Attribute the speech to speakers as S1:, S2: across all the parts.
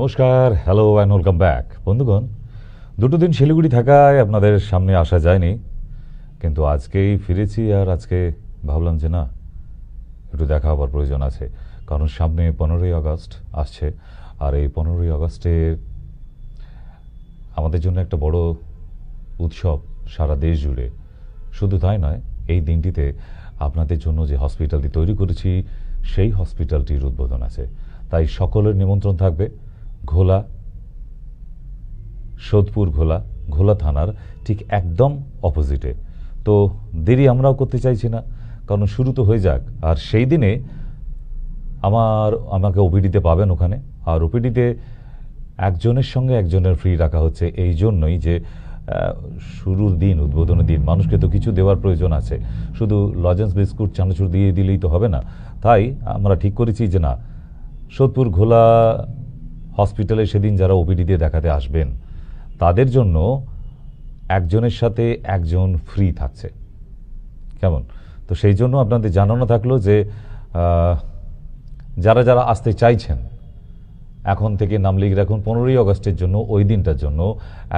S1: নমস্কার, hello and welcome back. বন্ধুগণ, দুটো দিন শিলিগুড়ি থাকায় আপনাদের সামনে আসা যায়নি, কিন্তু আজকেই ফিরেছি। আর আজকে ভাবলাম যে না, একটু দেখা হবার প্রয়োজন আছে, কারণ সামনে 15ই আগস্ট আসছে। আর এই 15ই আগস্টে আমাদের জন্য একটা বড় উৎসব সারা দেশ জুড়ে। শুধু তাই নয়, এই দিনটিতে আপনাদের জন্য যে হসপিটালটি তৈরি করেছি সেই হসপিটালটির উদ্বোধন আছে। তাই সকলের নিমন্ত্রণ থাকবে ঘোলা, সোদপুর ঘোলা থানার ঠিক একদম অপোজিটে। তো দেরি আমরাও করতে চাইছি না, কারণ শুরু তো হয়ে যাক। আর সেই দিনে আমাকে ওপিডিতে পাবেন ওখানে। আর ওপিডিতে একজনের সঙ্গে একজনের ফ্রি রাখা হচ্ছে এই জন্যই যে শুরুর দিন, উদ্বোধনের দিন, মানুষকে তো কিছু দেওয়ার প্রয়োজন আছে। শুধু লজেন্স বিস্কুট চানাচুর দিয়ে দিলেই তো হবে না। তাই আমরা ঠিক করেছি যে না, সোদপুর ঘোলা হসপিটালে সেদিন যারা ওপিডিতে দেখাতে আসবেন তাদের জন্য একজনের সাথে একজন ফ্রি থাকছে। কেমন? তো সেই জন্য আপনাদের জানানো থাকলো যে যারা যারা আসতে চাইছেন এখন থেকে নাম লিখে রাখুন। 15ই আগস্টের জন্য, ওই দিনটার জন্য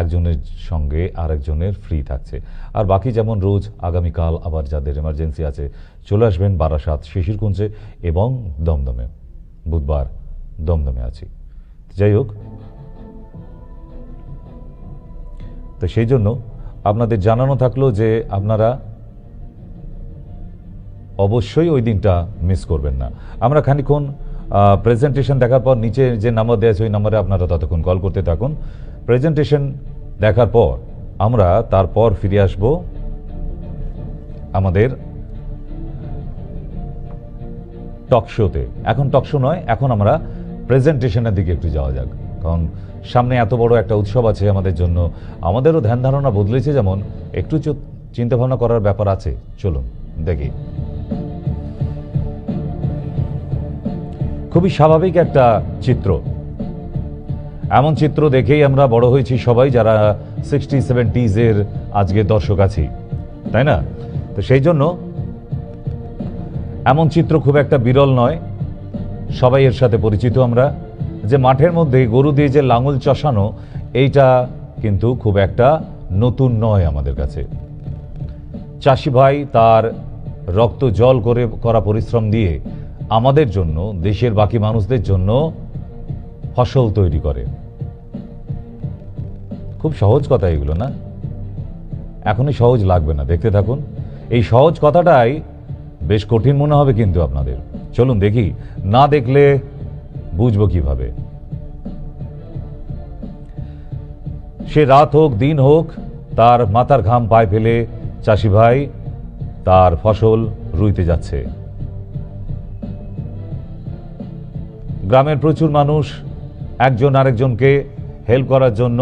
S1: একজনের সঙ্গে আরেকজনের ফ্রি থাকছে। আর বাকি যেমন রোজ, আগামীকাল আবার যাদের এমার্জেন্সি আছে চলে আসবেন বারাসাত, শিশিরকুঞ্জে এবং দমদমে। বুধবার দমদমে আছি। যাই হোক, তো সেই জন্য আপনাদের জানানো থাকলো যে আপনারা অবশ্যই ওই দিনটা মিস করবেন না। আমরা খানিকক্ষণ প্রেজেন্টেশন দেখার পর নিচে যে নাম্বার দেওয়া আছে ওই নাম্বারে আপনারা ততক্ষণ কল করতে থাকুন। প্রেজেন্টেশন দেখার পর আমরা তারপর ফিরে আসব আমাদের টক শোতে। এখন টক শো নয়, এখন আমরা প্রেজেন্টেশনের দিকে একটু যাওয়া যাক, কারণ সামনে এত বড় একটা উৎসব আছে আমাদের জন্য। আমাদেরও ধ্যান ধারণা বদলেছে, যেমন একটু চিন্তাভাবনা করার ব্যাপার আছে। চলুন দেখি। খুবই স্বাভাবিক একটা চিত্র, এমন চিত্র দেখেই আমরা বড় হয়েছি সবাই যারা 60-70s আজকে দর্শক আছি, তাই না? তো সেই জন্য এমন চিত্র খুব একটা বিরল নয়, সবাই এর সাথে পরিচিত। আমরা যে মাঠের মধ্যে গরু দিয়ে যে লাঙল চষানো, এইটা কিন্তু খুব একটা নতুন নয় আমাদের কাছে। চাষি ভাই তার রক্ত জল করে করা পরিশ্রম দিয়ে আমাদের জন্য, দেশের বাকি মানুষদের জন্য ফসল তৈরি করে। খুব সহজ কথা এগুলো, না? এখনই সহজ লাগবে না, দেখতে থাকুন। এই সহজ কথাটাই বেশ কঠিন মনে হবে কিন্তু আপনাদের। চলুন দেখি, না দেখলে বুঝবো কিভাবে। সে রাত হোক দিন হোক, তার মাথার ঘাম পায়ে ফেলে চাষি ভাই তার ফসল রুইতে যাচ্ছে। গ্রামের প্রচুর মানুষ একজন আরেকজনকে হেল্প করার জন্য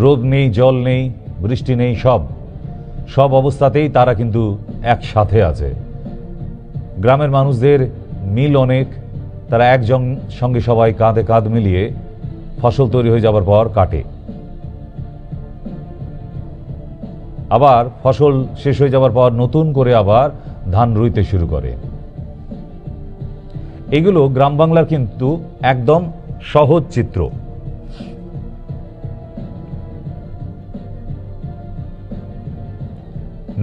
S1: রোদ নেই, জল নেই, বৃষ্টি নেই, সব অবস্থাতেই তারা কিন্তু একসাথে আছে। গ্রামের মানুষদের মিল অনেক, তারা একজন সঙ্গে সবাই কাঁধে কাঁধ মিলিয়ে ফসল তৈরি হয়ে যাবার পর কাটে। আবার ফসল শেষ হয়ে যাবার পর নতুন করে আবার ধান রুইতে শুরু করে। এগুলো গ্রাম বাংলার কিন্তু একদম সহজ চিত্র।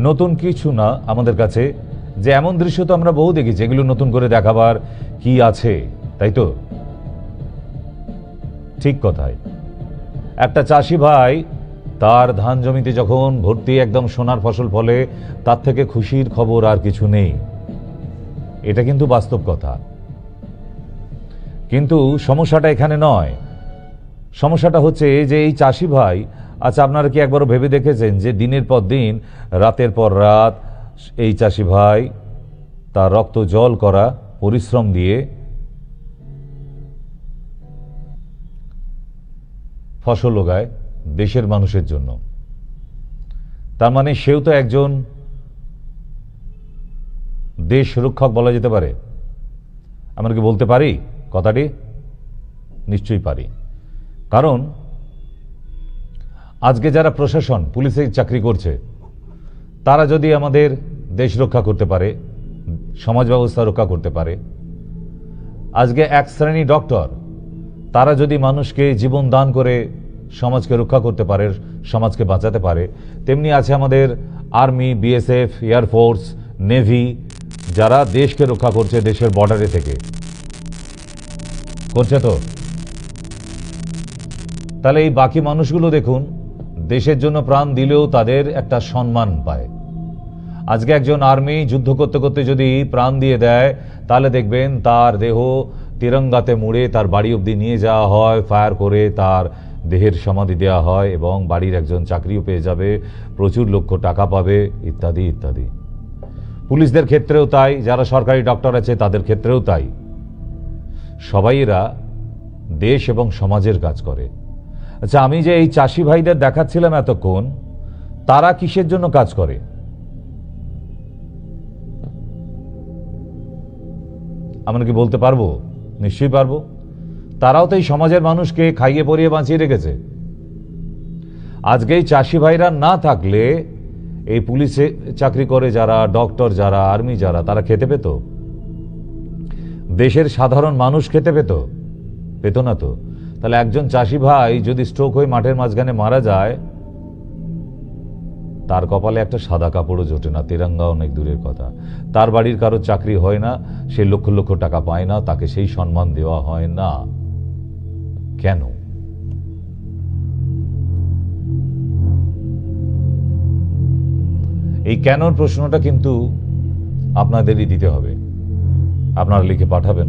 S1: নতুন কিছু না আমাদের কাছে, যে এমন দৃশ্য তো আমরা বহু দেখেছি, এগুলো নতুন করে দেখাবার কি আছে, তাই তো? ঠিক কথাই। একটা চাষি ভাই তার ধান জমিতে যখন ভর্তি একদম সোনার ফসল ফলে, তার থেকে খুশির খবর আর কিছু নেই। এটা কিন্তু বাস্তব কথা। কিন্তু সমস্যাটা এখানে নয়। সমস্যাটা হচ্ছে যে এই চাষি ভাই, আচ্ছা আপনারা কি একবারও ভেবে দেখেছেন যে দিনের পর দিন, রাতের পর রাত এই চাষি ভাই তার রক্ত জল করা পরিশ্রম দিয়ে ফসল লাগায় দেশের মানুষের জন্য। তার মানে সেও তো একজন দেশ রক্ষক বলা যেতে পারে। আমরা কি বলতে পারি কথাটি? নিশ্চয়ই পারি। কারণ আজকে যারা প্রশাসন, পুলিশে চাকরি করছে, তারা যদি আমাদের দেশ রক্ষা করতে পারে, সমাজ ব্যবস্থা রক্ষা করতে পারে। আজকে এক শ্রেণী ডক্টর, তারা যদি মানুষকে জীবন দান করে সমাজকে রক্ষা করতে পারে, সমাজকে বাঁচাতে পারে, তেমনি আছে আমাদের আর্মি, বিএসএফ, এয়ারফোর্স, নেভি, যারা দেশকে রক্ষা করছে দেশের বর্ডারে থেকে। করছে তো? তাহলে এই বাকি মানুষগুলো দেখুন, দেশের জন্য প্রাণ দিলেও তাদের একটা সম্মান পায়। আজকে একজন আর্মি যুদ্ধ করতে করতে যদি প্রাণ দিয়ে দেয়, তাহলে দেখবেন তার দেহ তিরঙ্গাতে মুড়ে তার বাড়ি অবধি নিয়ে যাওয়া হয়, ফায়ার করে তার দেহের সমাধি দেওয়া হয়, এবং বাড়ির একজন চাকরিও পেয়ে যাবে, প্রচুর লক্ষ টাকা পাবে, ইত্যাদি ইত্যাদি। পুলিশদের ক্ষেত্রেও তাই, যারা সরকারি ডক্টর আছে তাদের ক্ষেত্রেও তাই। সবাই এরা দেশ এবং সমাজের কাজ করে। আচ্ছা, আমি যে এই চাষি ভাইদের দেখাচ্ছিলাম এতক্ষণ, তারা কিসের জন্য কাজ করে? আমরা কি বলতে পারবো? নিশ্চয়ই পারবো। তারাও তো এই সমাজের মানুষকে খাইয়ে পরিয়ে বাঁচিয়ে রেখেছে। আজকে এই চাষি ভাইরা না থাকলে এই পুলিশে চাকরি করে যারা, ডক্টর যারা, আর্মি যারা, তারা খেতে পেত? দেশের সাধারণ মানুষ খেতে পেত? পেত না তো। তাহলে একজন চাষি ভাই যদি স্ট্রোক হয়ে মাঠের মাঝখানে মারা যায়, তার কপালে একটা সাদা কাপড়ও জোটে না, তিরঙ্গা অনেক দূরের কথা। তার বাড়ির কারো চাকরি হয় না, সে লক্ষ লক্ষ টাকা পায় না, তাকে সেই সম্মান দেওয়া হয় না। কেন? এই কেনর প্রশ্নটা কিন্তু আপনাদেরই দিতে হবে। আপনারা লিখে পাঠাবেন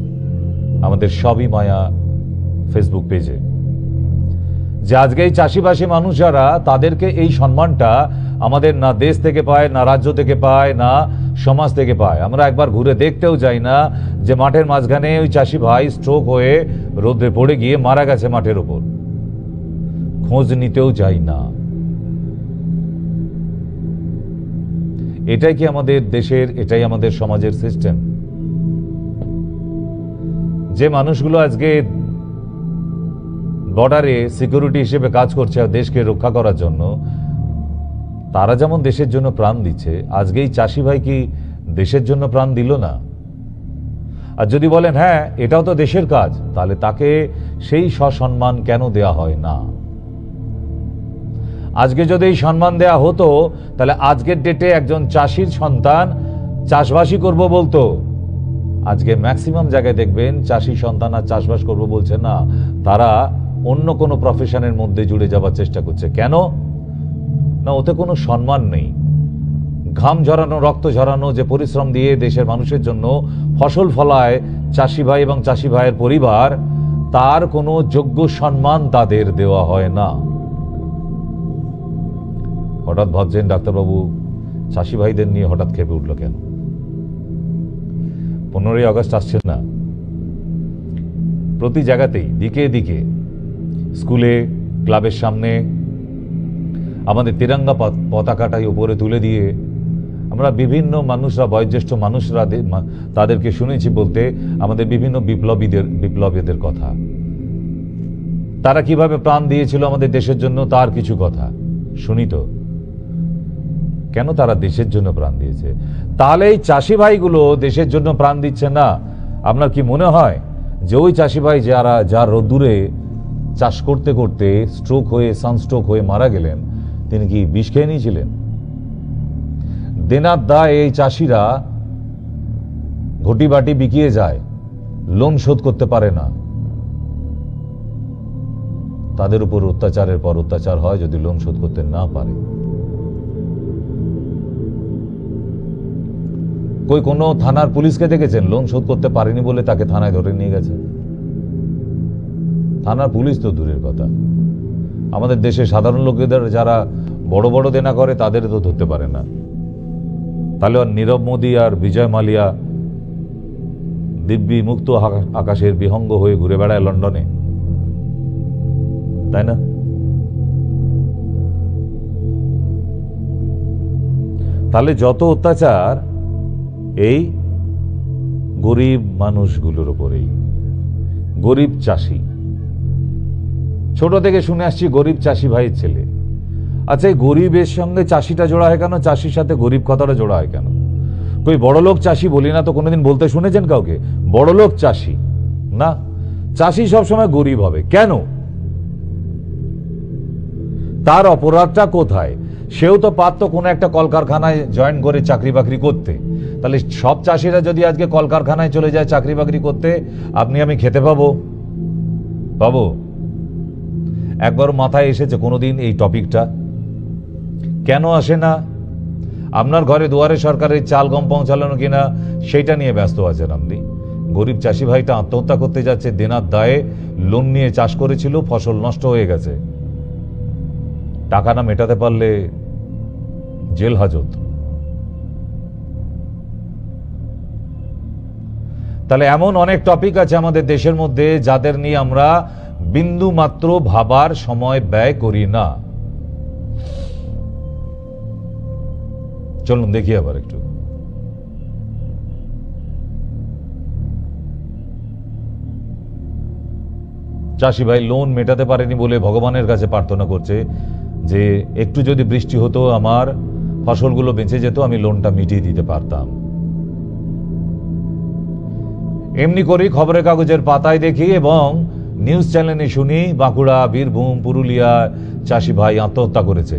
S1: আমাদের সবই মায়া ফেসবুক পেজে, যে আজকে এই চাষিবাসী মানুষ যারা, তাদেরকে এই সম্মানটা আমাদের না দেশ থেকে পায়, না রাজ্য থেকে পায়, না সমাজ থেকে পায়। আমরা একবার ঘুরে দেখতেও যাই না যে মাঠের মাঝখানে ওই চাষি ভাই স্ট্রোক হয়ে রোদে পড়ে গিয়ে মারা গেছে মাঠের ওপর, খোঁজ নিতেও যাই না। এটাই কি আমাদের দেশের, এটাই আমাদের সমাজের সিস্টেম? যে মানুষগুলো আজকে বর্ডারে সিকিউরিটি হিসেবে কাজ করছে দেশকে রক্ষা করার জন্য, তারা যেমন দেশের জন্য প্রাণ দিচ্ছে, আজকে এই চাষি ভাই কি দেশের জন্য প্রাণ দিল না? আর যদি বলেন হ্যাঁ এটাও তো দেশের কাজ, তাহলে তাকে সেই সসম্মান কেন দেয়া হয় না? আজকে যদি এই সম্মান দেয়া হতো, তাহলে আজকের ডেটে একজন চাষির সন্তান চাষবাসই করব বলতো। আজকে ম্যাক্সিমাম জায়গায় দেখবেন চাষি সন্তান আর চাষবাস করব বলছে না, তারা অন্য কোনো প্রফেশনের মধ্যে জুড়ে যাবার চেষ্টা করছে। কেন না? ওতে কোনো সম্মান নেই। ঘাম ঝরানো, রক্ত ঝরানো, যে পরিশ্রম দিয়ে দেশের মানুষের জন্য ফসল ফলায় চাষি ভাই এবং চাষি ভাইয়ের পরিবার, তার কোনো যোগ্য সম্মান তাদের দেওয়া হয় না। হঠাৎ ভাবছেন ডাক্তারবাবু চাষি ভাইদের নিয়ে হঠাৎ খেপে উঠল কেন? 15ই আগস্ট আসছে না? প্রতি জায়গাতেই দিকে দিকে, স্কুলে, ক্লাবের সামনে আমাদের তিরঙ্গা পতাকাটাই উপরে তুলে দিয়ে আমরা বিভিন্ন মানুষরা, বয়োজ্যেষ্ঠ মানুষরা, তাদেরকে শুনেছি বলতে আমাদের বিভিন্ন বিপ্লবীদের কথা। তারা কিভাবে প্রাণ দিয়েছিল আমাদের দেশের জন্য, তার কিছু কথা শুনি তো। কেন তারা দেশের জন্য প্রাণ দিয়েছে? তাহলে এই চাষি ভাইগুলো দেশের জন্য প্রাণ দিচ্ছে না? আপনার কি মনে হয় যে ওই চাষি ভাই যার রোদ্দুরে চাষ করতে করতে স্ট্রোক হয়ে, সানস্ট্রোক হয়ে মারা গেলেন, তিনি কি বিষ খেয়ে নিয়েছিলেন? দেনার দায় এই চাষিরা ঘটি বাটি বিকিয়ে যায়, লোন শোধ করতে পারে না। তাদের উপর অত্যাচারের পর অত্যাচার হয় যদি লোন শোধ করতে না পারে। কোনো থানার পুলিশকে দেখেছেন লোন শোধ করতে পারেনি বলে তাকে থানায় ধরে নিয়ে গেছে? থানার পুলিশ তো দূরের কথা, আমাদের দেশে সাধারণ লোকেদের যারা বড় বড় দেনা করে তাদের তো ধরতে পারে না। তাহলে নীরব মোদী আর বিজয় মালিয়া দিব্যি মুক্ত আকাশের বিহঙ্গ হয়ে ঘুরে বেড়ায় লন্ডনে, তাই না? তাহলে যত অত্যাচার এই গরিব মানুষগুলোর উপরেই। গরিব চাষি, ছোট থেকে শুনে আসছি গরিব চাষি ভাইয়ের ছেলে। আচ্ছা, এই গরিবের সঙ্গে চাষিটা জোড়া হয় কেন? চাষির সাথে গরিব কথাটা জোড়া হয় কেন? কই বড়লোক চাষি বলি না তো, কোনোদিন বলতে শুনেছেন কাউকে বড়লোক চাষি? না, চাষি সবসময় গরিব হবে। কেন? তার অপরাধটা কোথায়? সেও তো পারত কোনো একটা কলকারখানায় জয়েন করে চাকরি বাকরি করতে। তাহলে সব চাষিরা যদি আজকে কলকারখানায় চলে যায় চাকরি বাকরি করতে, আপনি আমি খেতে পাবো? পাবো? একবার মাথায় এসেছে কোনোদিন এই টপিকটা? কেন আসে না? আপনার ঘরে দুয়ারে সরকারের চাল গম পৌঁছালানো কিনা সেইটা নিয়ে ব্যস্ত আছেন আপনি। গরিব চাষি ভাইটা আত্মহত্যা করতে যাচ্ছে দেনার দায়ে, লোন নিয়ে চাষ করেছিল, ফসল নষ্ট হয়ে গেছে, টাকা না মেটাতে পারলে জেল হাজত। তাহলে এমন অনেক টপিক আছে আমাদের দেশের মধ্যে যাদের নিয়ে আমরা বিন্দু মাত্র ভাবার সময় ব্যয় করি না। চলুন দেখি আবার একটু। চাষি ভাই লোন মেটাতে পারেনি বলে ভগবানের কাছে প্রার্থনা করছে যে একটু যদি বৃষ্টি হতো আমার ফসলগুলো বেঁচে যেত, আমি লোনটা মিটিয়ে দিতে পারতাম। এমনি করেই খবরের কাগজের পাতায় দেখি এবং নিউজ চ্যানেলে শুনি বাঁকুড়া, বীরভূম, পুরুলিয়া চাষি ভাই আত্মহত্যা করেছে।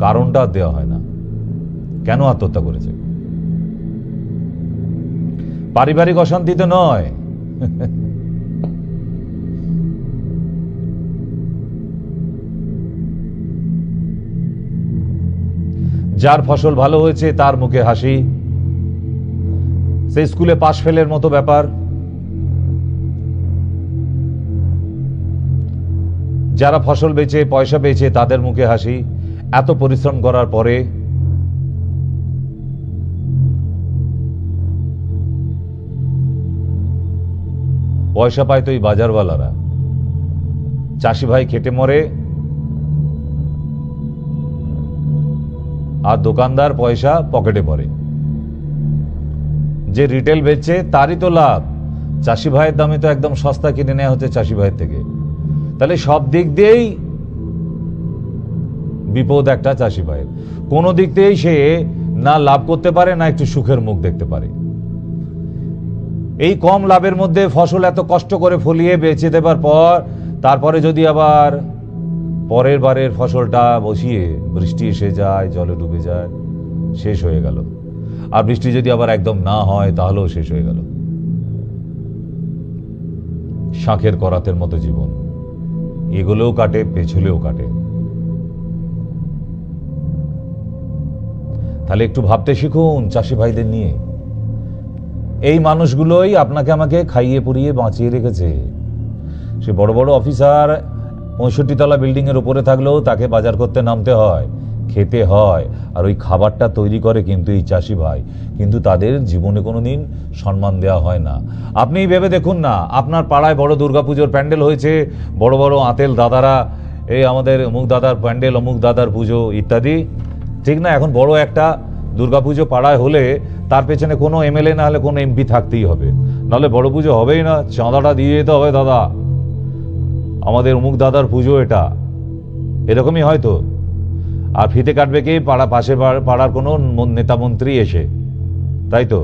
S1: কারণটা দেওয়া হয় না, কেন আত্মহত্যা করেছে। পারিবারিক অশান্তিতে নয়, যার ফসল ভালো হয়েছে তার মুখে হাসি, সেই স্কুলে পাশ ফেলের মতো ব্যাপার। যারা ফসল বেচে পয়সা পেয়েছে তাদের মুখে হাসি। এত পরিশ্রম করার পরে পয়সা পায় তো এই বাজারওয়ালারা। চাষি ভাই খেটে মরে আর দোকানদার পয়সা পকেটে পড়ে। যে রিটেল বেচছে তারই তো লাভ। চাষি ভাইয়ের দামে তো একদম সস্তা কিনে নেওয়া হচ্ছে চাষি ভাইয়ের থেকে। তাহলে সব দিক দিয়েই বিপদ একটা চাষি ভাইয়ের। কোনো দিক দিয়েই সে না লাভ করতে পারে না একটু সুখের মুখ দেখতে পারে। এই কম লাভের মধ্যে ফসল এত কষ্ট করে ফলিয়ে বেচে দেবার পর তারপরে যদি আবার পরের বারের ফসলটা বসিয়ে বৃষ্টি এসে যায়, জলে ডুবে যায়, শেষ হয়ে গেল। আর বৃষ্টি যদি আবার একদম না হয় তাহলেও শেষ হয়ে গেল। শাঁখের করাতের মতো জীবন, এগুলোও কাটে, পেছলেও কাটে। তাহলে একটু ভাবতে শিখুন চাষি ভাইদের নিয়ে। এই মানুষগুলোই আপনাকে আমাকে খাইয়ে পরিয়ে বাঁচিয়ে রেখেছে। সে বড় বড় অফিসার 65 তলা বিল্ডিং এর উপরে থাকলেও তাকে বাজার করতে নামতে হয়, খেতে হয়, আর ওই খাবারটা তৈরি করে কিন্তু এই চাষি ভাই। কিন্তু তাদের জীবনে কোনোদিন সম্মান দেওয়া হয় না। আপনি ভেবে দেখুন না, আপনার পাড়ায় বড় দুর্গাপুজোর প্যান্ডেল হয়েছে, বড় বড় আতেল দাদারা এই আমাদের অমুক দাদার প্যান্ডেল, অমুক দাদার পুজো ইত্যাদি, ঠিক না? এখন বড় একটা দুর্গাপুজো পাড়ায় হলে তার পেছনে কোনো এমএলএ না হলে কোনো এমপি থাকতেই হবে, নাহলে বড় পুজো হবেই না। চাঁদাটা দিয়ে যেতে হবে, দাদা আমাদের অমুক দাদার পুজো এটা, এরকমই হয়তো। আর ফিতে কাটবে কি পাশে পাড়ার কোনো নেতা মন্ত্রী এসে, তাই তো?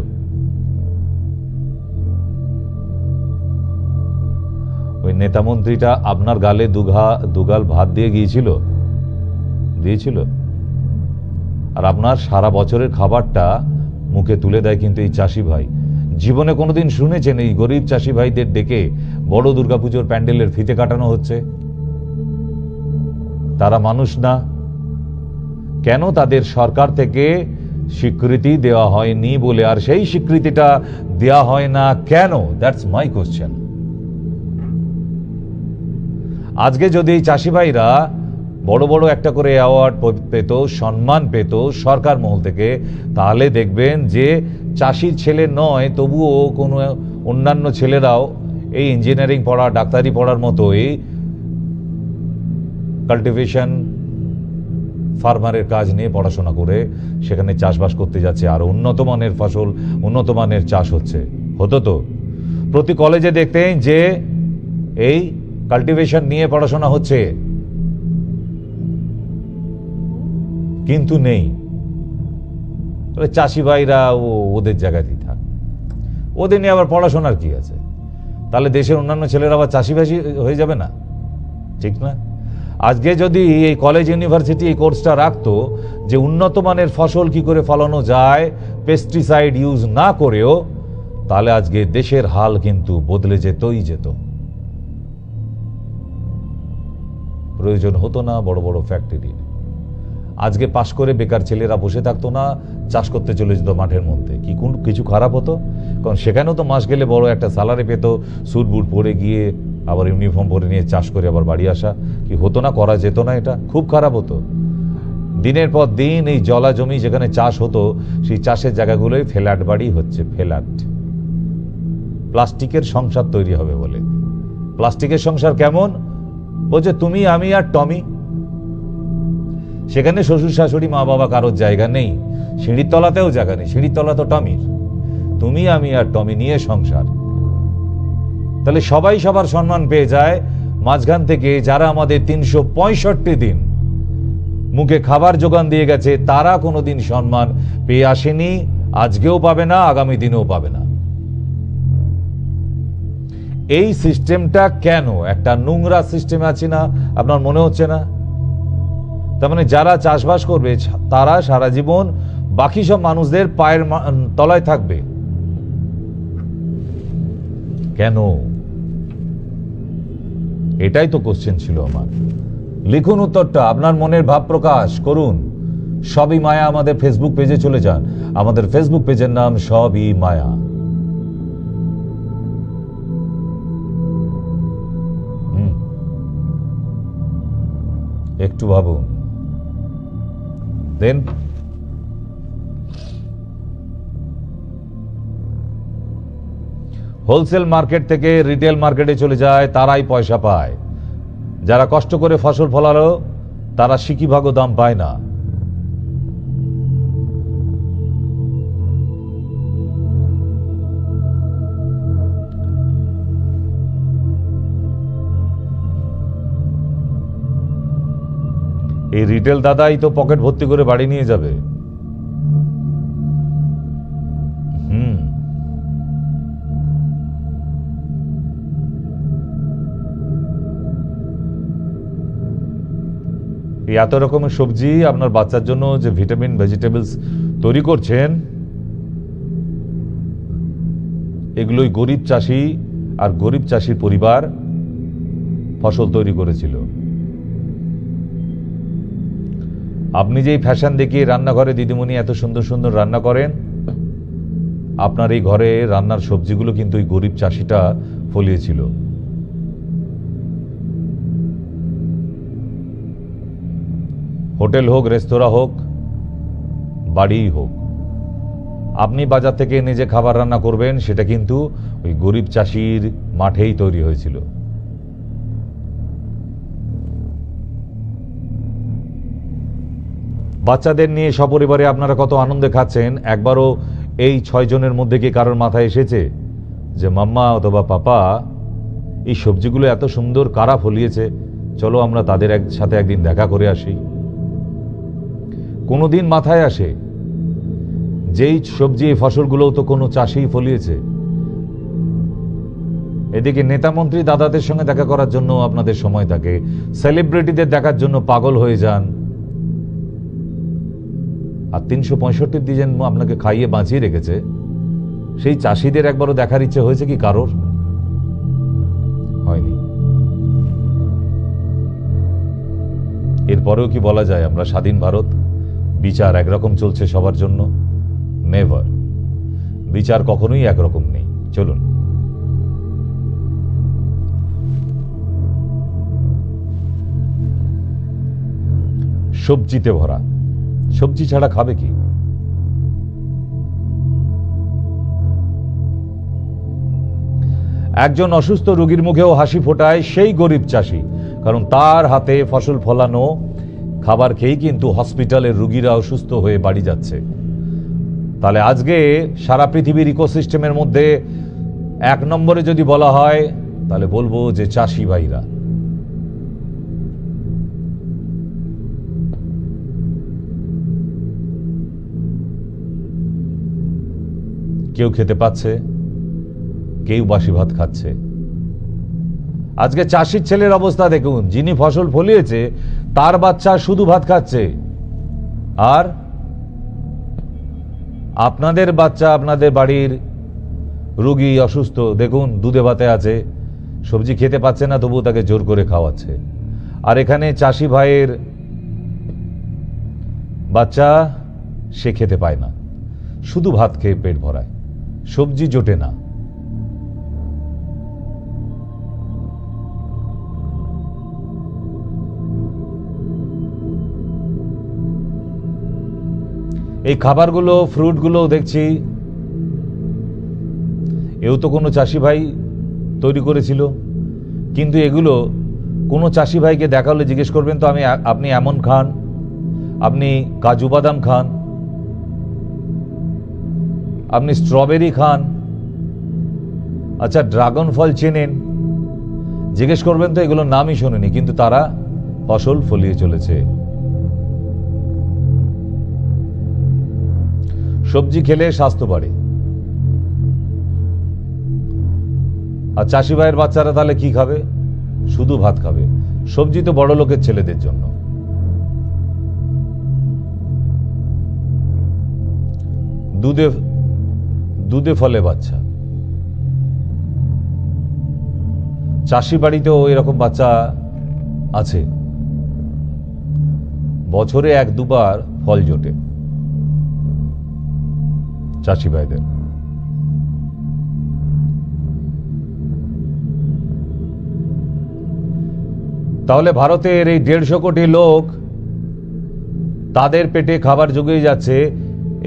S1: ওই নেতা মন্ত্রীটা আপনার গালে দুগাল ভাত দিয়ে দিয়েছিল, আর আপনার সারা বছরের খাবারটা মুখে তুলে দেয় কিন্তু এই চাষি ভাই। জীবনে কোনোদিন শুনেছেন এই গরিব চাষি ভাইদের ডেকে বড় দুর্গাপুজোর প্যান্ডেলের ফিতে কাটানো হচ্ছে? তারা মানুষ না কেন? তাদের সরকার থেকে স্বীকৃতি দেওয়া হয়নি বলে। আর সেই স্বীকৃতিটা দেওয়া হয় না কেন? That's my question. আজকে যদি এই চাষি ভাইরা বড় বড় একটা করে অ্যাওয়ার্ড পেত, সম্মান পেত সরকার মহল থেকে, তাহলে দেখবেন যে চাষির ছেলে নয় তবুও কোনো অন্যান্য ছেলেরাও এই ইঞ্জিনিয়ারিং পড়া, ডাক্তারি পড়ার মতোই কাল্টিভেশন, ফার্মারের কাজ নিয়ে পড়াশোনা করে সেখানে চাষবাস করতে যাচ্ছে। আর উন্নত মানের ফসল, উন্নত মানের চাষ হতো তো প্রতি কলেজে দেখতেন যে এই কাল্টিভেশন নিয়ে পড়াশোনা হচ্ছে, কিন্তু নেই। চাষি ভাইরা ওদের জায়গাতেই থাক, ওদের নিয়ে আবার পড়াশোনার কি আছে? তাহলে দেশের অন্যান্য ছেলেরা আবার চাষিবাসী হয়ে যাবে না? ঠিক না? আজকে যদি এই কলেজ ইউনিভার্সিটি এই কোর্সটা রাখতো যে উন্নত মানের ফসল কি করে ফলানো যায় পেস্টিসাইড ইউজ না করেও, তাহলে আজকে দেশের হাল কিন্তু বদলে যেতই যেত। প্রয়োজন হতো না বড় বড় ফ্যাক্টরির। আজকে পাশ করে বেকার ছেলেরা বসে থাকতো না, চাষ করতে চলে যেত মাঠের মধ্যে। কি কিছু খারাপ হতো? কারণ সেখানেও তো মাস গেলে বড় একটা স্যালারি পেত, স্যুট বুট পরে গিয়ে আবার ইউনিফর্ম পরে নিয়ে চাষ করে আবার বাড়ি আসা। কি হতো না? করা যেত না? এটা খুব খারাপ হতো। দিনের পর দিন এই জলা জমি যেখানে চাষ হতো, সেই চাষের জায়গাগুলোই ফ্ল্যাট বাড়ি হচ্ছে, ফ্ল্যাট। প্লাস্টিকের সংসার তৈরি হবে বলে। প্লাস্টিকের সংসার কেমন? বলছে তুমি আমি আর টমি। সেখানে শ্বশুর শাশুড়ি মা বাবা কারোর জায়গা নেই, সিঁড়ির তলাতেও জায়গা নেই, সিঁড়ির তলা তো টমির। তুমি আমি আর টমি নিয়ে সংসার। তাহলে সবাই সবার সম্মান পেয়ে যায়। মাঝখান থেকে যারা আমাদের 365 দিন মুখে খাবার যোগান দিয়ে গেছে, তারা কোনোদিন সম্মান পেয়ে আসেনি, আজকেও পাবে না, আগামী দিনেও পাবে না। এই সিস্টেমটা কেন একটা নোংরা সিস্টেমে আছি না? আপনার মনে হচ্ছে না? তার মানে যারা চাষবাস করবে তারা সারা জীবন বাকি সব মানুষদের পায়ের তলায় থাকবে কেন? এটাই তো কোশ্চেন ছিল আমার। লিখুন উত্তরটা, আপনার মনের ভাব প্রকাশ করুন। সবই মায়া আমাদের ফেসবুক পেজে চলে যান। আমাদের ফেসবুক পেজের নাম সবই মায়া। একটু ভাবুন। দেন হোলসেল মার্কেট থেকে রিটেল মার্কেটে চলে যায়, তারাই পয়সা পায়। যারা কষ্ট করে ফসল ফলালো তারা সিকিভাগও দাম পায় না। এই রিটেল দাদাই তো পকেট ভর্তি করে বাড়ি নিয়ে যাবে। এত রকমের সবজি আপনার বাচ্চার জন্য যে ভিটামিন ভেজিটেবলস তৈরি করছেন, এগুলোই গরিব চাষি আর গরিব চাষির পরিবার ফসল তৈরি করেছিল। আপনি যেই ফ্যাশন দেখিয়ে রান্নাঘরে দিদিমণি এত সুন্দর সুন্দর রান্না করেন, আপনার এই ঘরে রান্নার সবজিগুলো কিন্তু ওই গরিব চাষিটা ফলিয়েছিল। হোটেল হোক, রেস্তোরাঁ হোক, বাড়িই হোক, আপনি বাজার থেকে এনে যে খাবার রান্না করবেন সেটা কিন্তু ওই গরিব চাষির মাঠেই তৈরি হয়েছিল। বাচ্চাদের নিয়ে সপরিবারে আপনারা কত আনন্দে খাচ্ছেন। একবারও এই 6 জনের মধ্যে কি কারোর মাথায় এসেছে যে মাম্মা অথবা পাপা এই সবজিগুলো এত সুন্দর কারা ফলিয়েছে, চলো আমরা তাদের সাথে একদিন দেখা করে আসি? কোনোদিন মাথায় আসে যেই সবজি এই ফসলগুলোও তো কোনো চাষি ফলিয়েছে? এদিকে নেতা মন্ত্রী দাদাদের সঙ্গে দেখা করার জন্য আপনাদের সময় থাকে, সেলিব্রিটিদের দেখার জন্য পাগল হয়ে যান, আর 365 দিন আপনাকে খাইয়ে বাঁচিয়ে রেখেছে। সেই চাষিদের একবারও দেখার ইচ্ছে হয়েছে কি কারোর? হয়নি। এরপরেও কি বলা যায় আমরা স্বাধীন ভারত, বিচার একরকম চলছে সবার জন্য? নেভার। বিচার কখনোই একরকম নেই। চলুন সবজিতে ভরা, সবজি ছাড়া খাবে কি? একজন অসুস্থ রোগীর মুখেও হাসি ফোটায় সেই গরিব চাষি, কারণ তার হাতে ফসল ফলানো খাবার খেয়েই কিন্তু হসপিটালের রোগীরা অসুস্থ হয়ে বাড়ি যাচ্ছে। তাহলে আজকে সারা পৃথিবীর ইকোসিস্টেমের মধ্যে 1 নম্বরে যদি বলা হয় তাহলে বলবো যে চাষি ভাইরা। কেউ খেতে পাচ্ছে, কেউ বাসি ভাত খাচ্ছে। আজকে চাষির ছেলের অবস্থা দেখুন, যিনি ফসল ফলিয়েছে তার বাচ্চা শুধু ভাত খাচ্ছে, আর আপনাদের বাচ্চা, আপনাদের বাড়ির রোগী অসুস্থ, দেখুন দুধে ভাতে আছে, সবজি খেতে পাচ্ছে না, তবুও তাকে জোর করে খাওয়াচ্ছে। আর এখানে চাষি ভাইয়ের বাচ্চা, সে খেতে পায় না, শুধু ভাত খেয়ে পেট ভরায়, সবজি জোটে না। এই খাবারগুলো, ফ্রুটগুলো দেখছি এও তো কোনো চাষি ভাই তৈরি করেছিল, কিন্তু এগুলো কোনো চাষি ভাইকে দেখা হলে জিজ্ঞেস করবেন তো আপনি এমন খান, আপনি কাজু বাদাম খান, আপনি স্ট্রবেরি খান, আচ্ছা ড্রাগন ফল চেনেন, জিজ্ঞেস করবেন তো এগুলোর নামই শোনেনি, কিন্তু তারা ফসল ফলিয়ে চলেছে। সবজি খেলে স্বাস্থ্য বাড়ে, আর চাষি ভাইয়ের বাচ্চারা তাহলে কি খাবে? শুধু ভাত খাবে। সবজি তো বড় লোকের ছেলেদের জন্য। দুধে ফলে বাচ্চা। চাষি বাড়িতেও এরকম বাচ্চা আছে, বছরে 1-2 বার ফল জোটে চাষি ভাইদের। তাহলে ভারতের এই 150 কোটি লোক, তাদের পেটে খাবার জুগিয়ে যাচ্ছে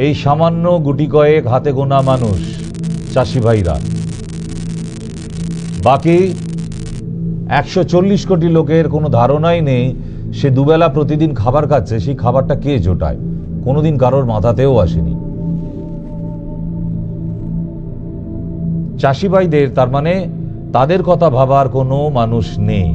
S1: এই সামান্য গুটি কয়েক হাতে গোনা মানুষ, চাষি ভাইরা। বাকি 140 কোটি লোকের কোনো ধারণাই নেই সে দুবেলা প্রতিদিন খাবার খাচ্ছে, সেই খাবারটা কে জোটায়, কোনোদিন কারোর মাথাতেও আসেনি। চাষি ভাইদের, তার মানে তাদের কথা ভাবার কোনো মানুষ নেই।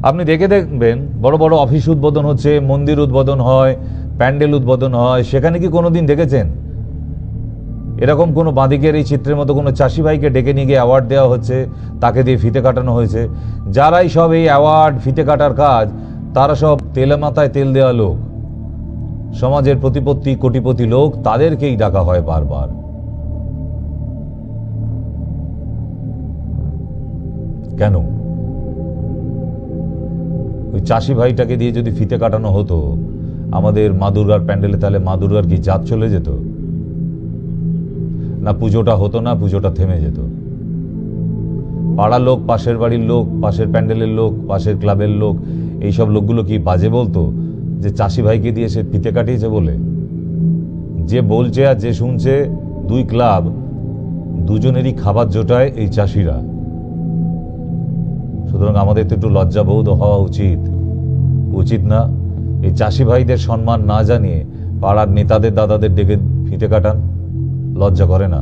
S1: আপনি দেখে দেখবেন বড় বড় অফিস উদ্বোধন হচ্ছে, মন্দির উদ্বোধন হয়, প্যান্ডেল উদ্বোধন হয়, সেখানে কি কোনোদিন দেখেছেন এরকম কোনো বাঁদিকের এই চিত্রের মতো কোনো চাষি ভাইকে ডেকে নিয়ে গিয়ে অ্যাওয়ার্ড দেওয়া হচ্ছে, তাকে দিয়ে ফিতে কাটানো হয়েছে? যারাই সব এই অ্যাওয়ার্ড, ফিতে কাটার কাজ, তারা সব তেলে মাথায় তেল দেওয়া লোক, সমাজের প্রতিপত্তি কোটিপতি লোক, তাদেরকেই ডাকা হয় বারবার। কেন? ওই চাষি ভাইটাকে দিয়ে যদি ফিতে কাটানো হতো আমাদের মা দুর্গার প্যান্ডেলে, তাহলে মা দুর্গার কি জাত চলে যেত? না পুজোটা হতো না, পুজোটা থেমে যেত? পাড়ার লোক, পাশের বাড়ির লোক, পাশের প্যান্ডেলের লোক, পাশের ক্লাবের লোক, এইসব লোকগুলো কি বাজে বলতো যে চাষি ভাইকে দিয়ে সে ফিতে কাটিয়েছে বলে? যে বলছে আর যে শুনছে, দুই ক্লাব, দুজনেরই খাবার জোটায় এই চাষিরা। সুতরাং আমাদের তো একটু লজ্জাবোধ হওয়া উচিত না? এই চাষি ভাইদের সম্মান না জানিয়ে পাড়ার নেতাদের, দাদাদের ডেকে ফিতে কাটান, লজ্জা করে না?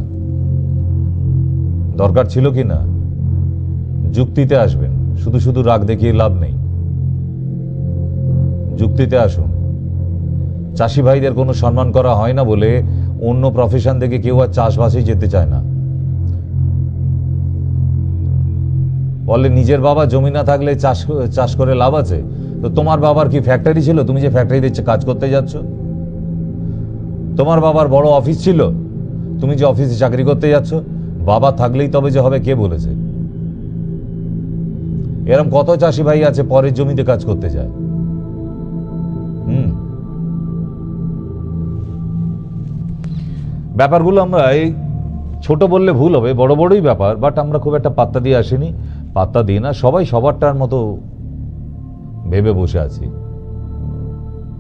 S1: দরকার ছিল কি না? যুক্তিতে আসবেন, শুধু শুধু রাগ দেখিয়ে লাভ নেই, যুক্তিতে আসুন। চাষি ভাইদের কোনো সম্মান করা হয় না বলে অন্য প্রফেশন থেকে কেউ আর চাষবাসে যেতে চায় না। বলে নিজের বাবা জমি না থাকলে চাষ করে লাভ আছে? তো তোমার বাবার কি ফ্যাক্টরি ছিল? তুমি যে ফ্যাক্টরিতে কাজ করতে যাচ্ছ। তোমার বাবার বড় অফিস ছিল, তুমি যে অফিসে চাকরি করতে যাচ্ছ। বাবা থাকলেই তবে যে হবে, কে বলেছে? এরকম কত চাষি ভাই আছে পরের জমিতে কাজ করতে যায়। ব্যাপারগুলো আমরা এই ছোট বললে ভুল হবে, বড় বড়ই ব্যাপার, বাট আমরা খুব একটা পাত্তা দিয়ে আসিনি, পাত্তা দিই না। সবাই সবারটার মতো ভেবে বসে আছি।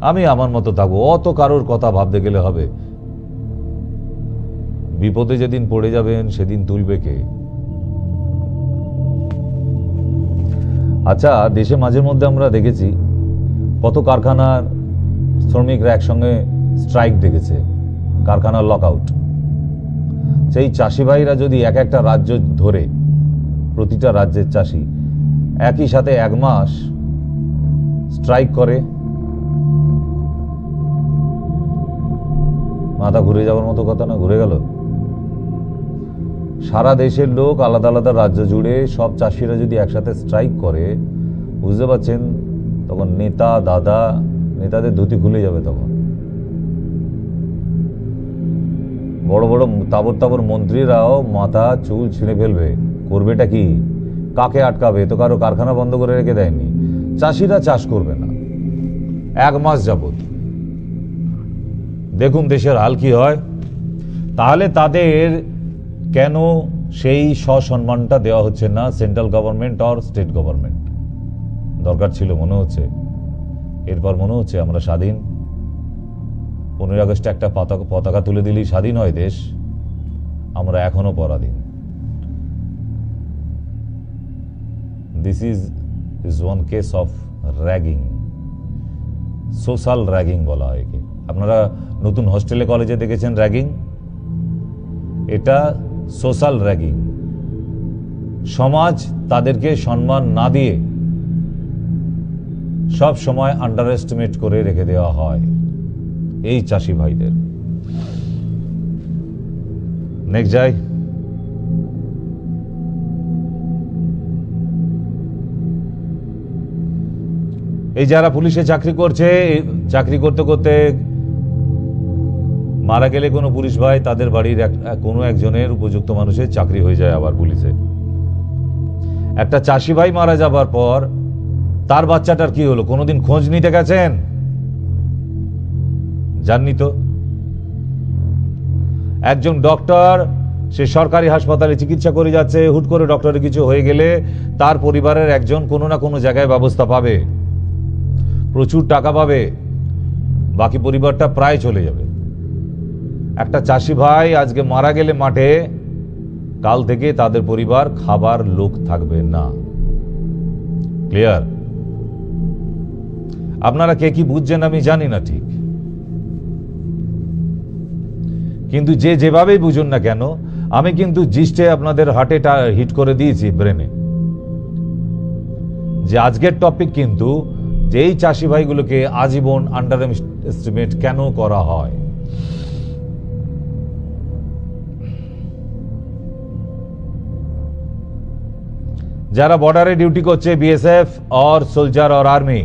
S1: আমি আমার মতো থাকবো, অত কারোর কথা ভাবতে গেলে হবে? বিপদে যেদিন পড়ে যাবেন সেদিন তুলবে কে? আচ্ছা, দেশে মাঝে মধ্যে আমরা দেখেছি কত কারখানার শ্রমিকরা একসঙ্গে স্ট্রাইক ডেকেছে, কারখানার লকআউট। সেই চাষি ভাইরা যদি এক একটা রাজ্য ধরে, প্রতিটা রাজ্যের চাষি একই সাথে 1 মাস স্ট্রাইক করে, মাথা ঘুরে যাওয়ার মতো কথা না, ঘুরে গেল। সারা দেশের লোক আলাদা আলাদা রাজ্য জুড়ে সব চাষিরা যদি একসাথে স্ট্রাইক করে, বুঝতে পারছেন, তখন নেতাদের ধুতি খুলে যাবে। তখন বড় বড় তাবর মন্ত্রীরাও মাথা চুল ছিঁড়ে ফেলবে। করবেটা কি? কাকে আটকাবে? তো কারো কারখানা বন্ধ করে রেখে দেয়নি। চাষিরা চাষ করবে না 1 মাস যাবত। দেখুন দেশের হাল কি হয়। তাহলে তাদের কেন সেই সসম্মানটা দেওয়া হচ্ছে না সেন্ট্রাল গভর্নমেন্ট আর স্টেট গভর্নমেন্ট? দরকার ছিল মনে হচ্ছে। এরপর মনে হচ্ছে আমরা স্বাধীন। 15 আগস্টে একটা পতাকা তুলে দিলেই স্বাধীন হয় দেশ। আমরা এখনো পরাধীন। This is one case of ragging, social ragging বলা হয় একে। আপনারা নতুন হস্টেলে কলেজে দেখেছেন র্যাগিং, এটা সোশ্যাল র্যাগিং। সমাজ তাদেরকে সম্মান না দিয়ে সব সময় আন্ডার এস্টিমেট করে রেখে দেওয়া হয় এই চাষি ভাইদের। নেক্সট যাই। এই যারা পুলিশে চাকরি করছে, চাকরি করতে করতে মারা গেলে কোনো পুলিশ ভাই, তাদের বাড়ির কোনো একজনের উপযুক্ত মানুষের চাকরি হয়ে যায় আবার পুলিশে। একটা চাষি ভাই মারা যাবার পর তার বাচ্চাটার কি হলো? কোনোদিন খোঁজ নিতে গেছেন? জাননি তো। একজন ডক্টর, সে সরকারি হাসপাতালে চিকিৎসা করে যাচ্ছে, হুট করে ডক্টরের কিছু হয়ে গেলে তার পরিবারের একজন কোনো না কোনো জায়গায় ব্যবস্থা পাবে, প্রচুর টাকা পাবে, বাকি পরিবারটা প্রায় চলে যাবে। একটা চাষি ভাই আজকে মারা গেলে মাঠে, কাল থেকে তাদের পরিবার খাবার লোক থাকবে না। ক্লিয়ার? আপনারা কে কি বুঝছেন আমি জানি না ঠিক, কিন্তু যে যেভাবেই বুঝুন না কেন, আমি কিন্তু জিস্টে আপনাদের হার্টে হিট করে দিয়েছি ব্রেনে, যে আজকের টপিক কিন্তু যে এই চাষি ভাইগুলোকে আজীবন আন্ডার এস্টিমেট কেন করা হয়। যারা বর্ডারে ডিউটি করছে, বিএসএফ আর সোলজার আর আর্মি,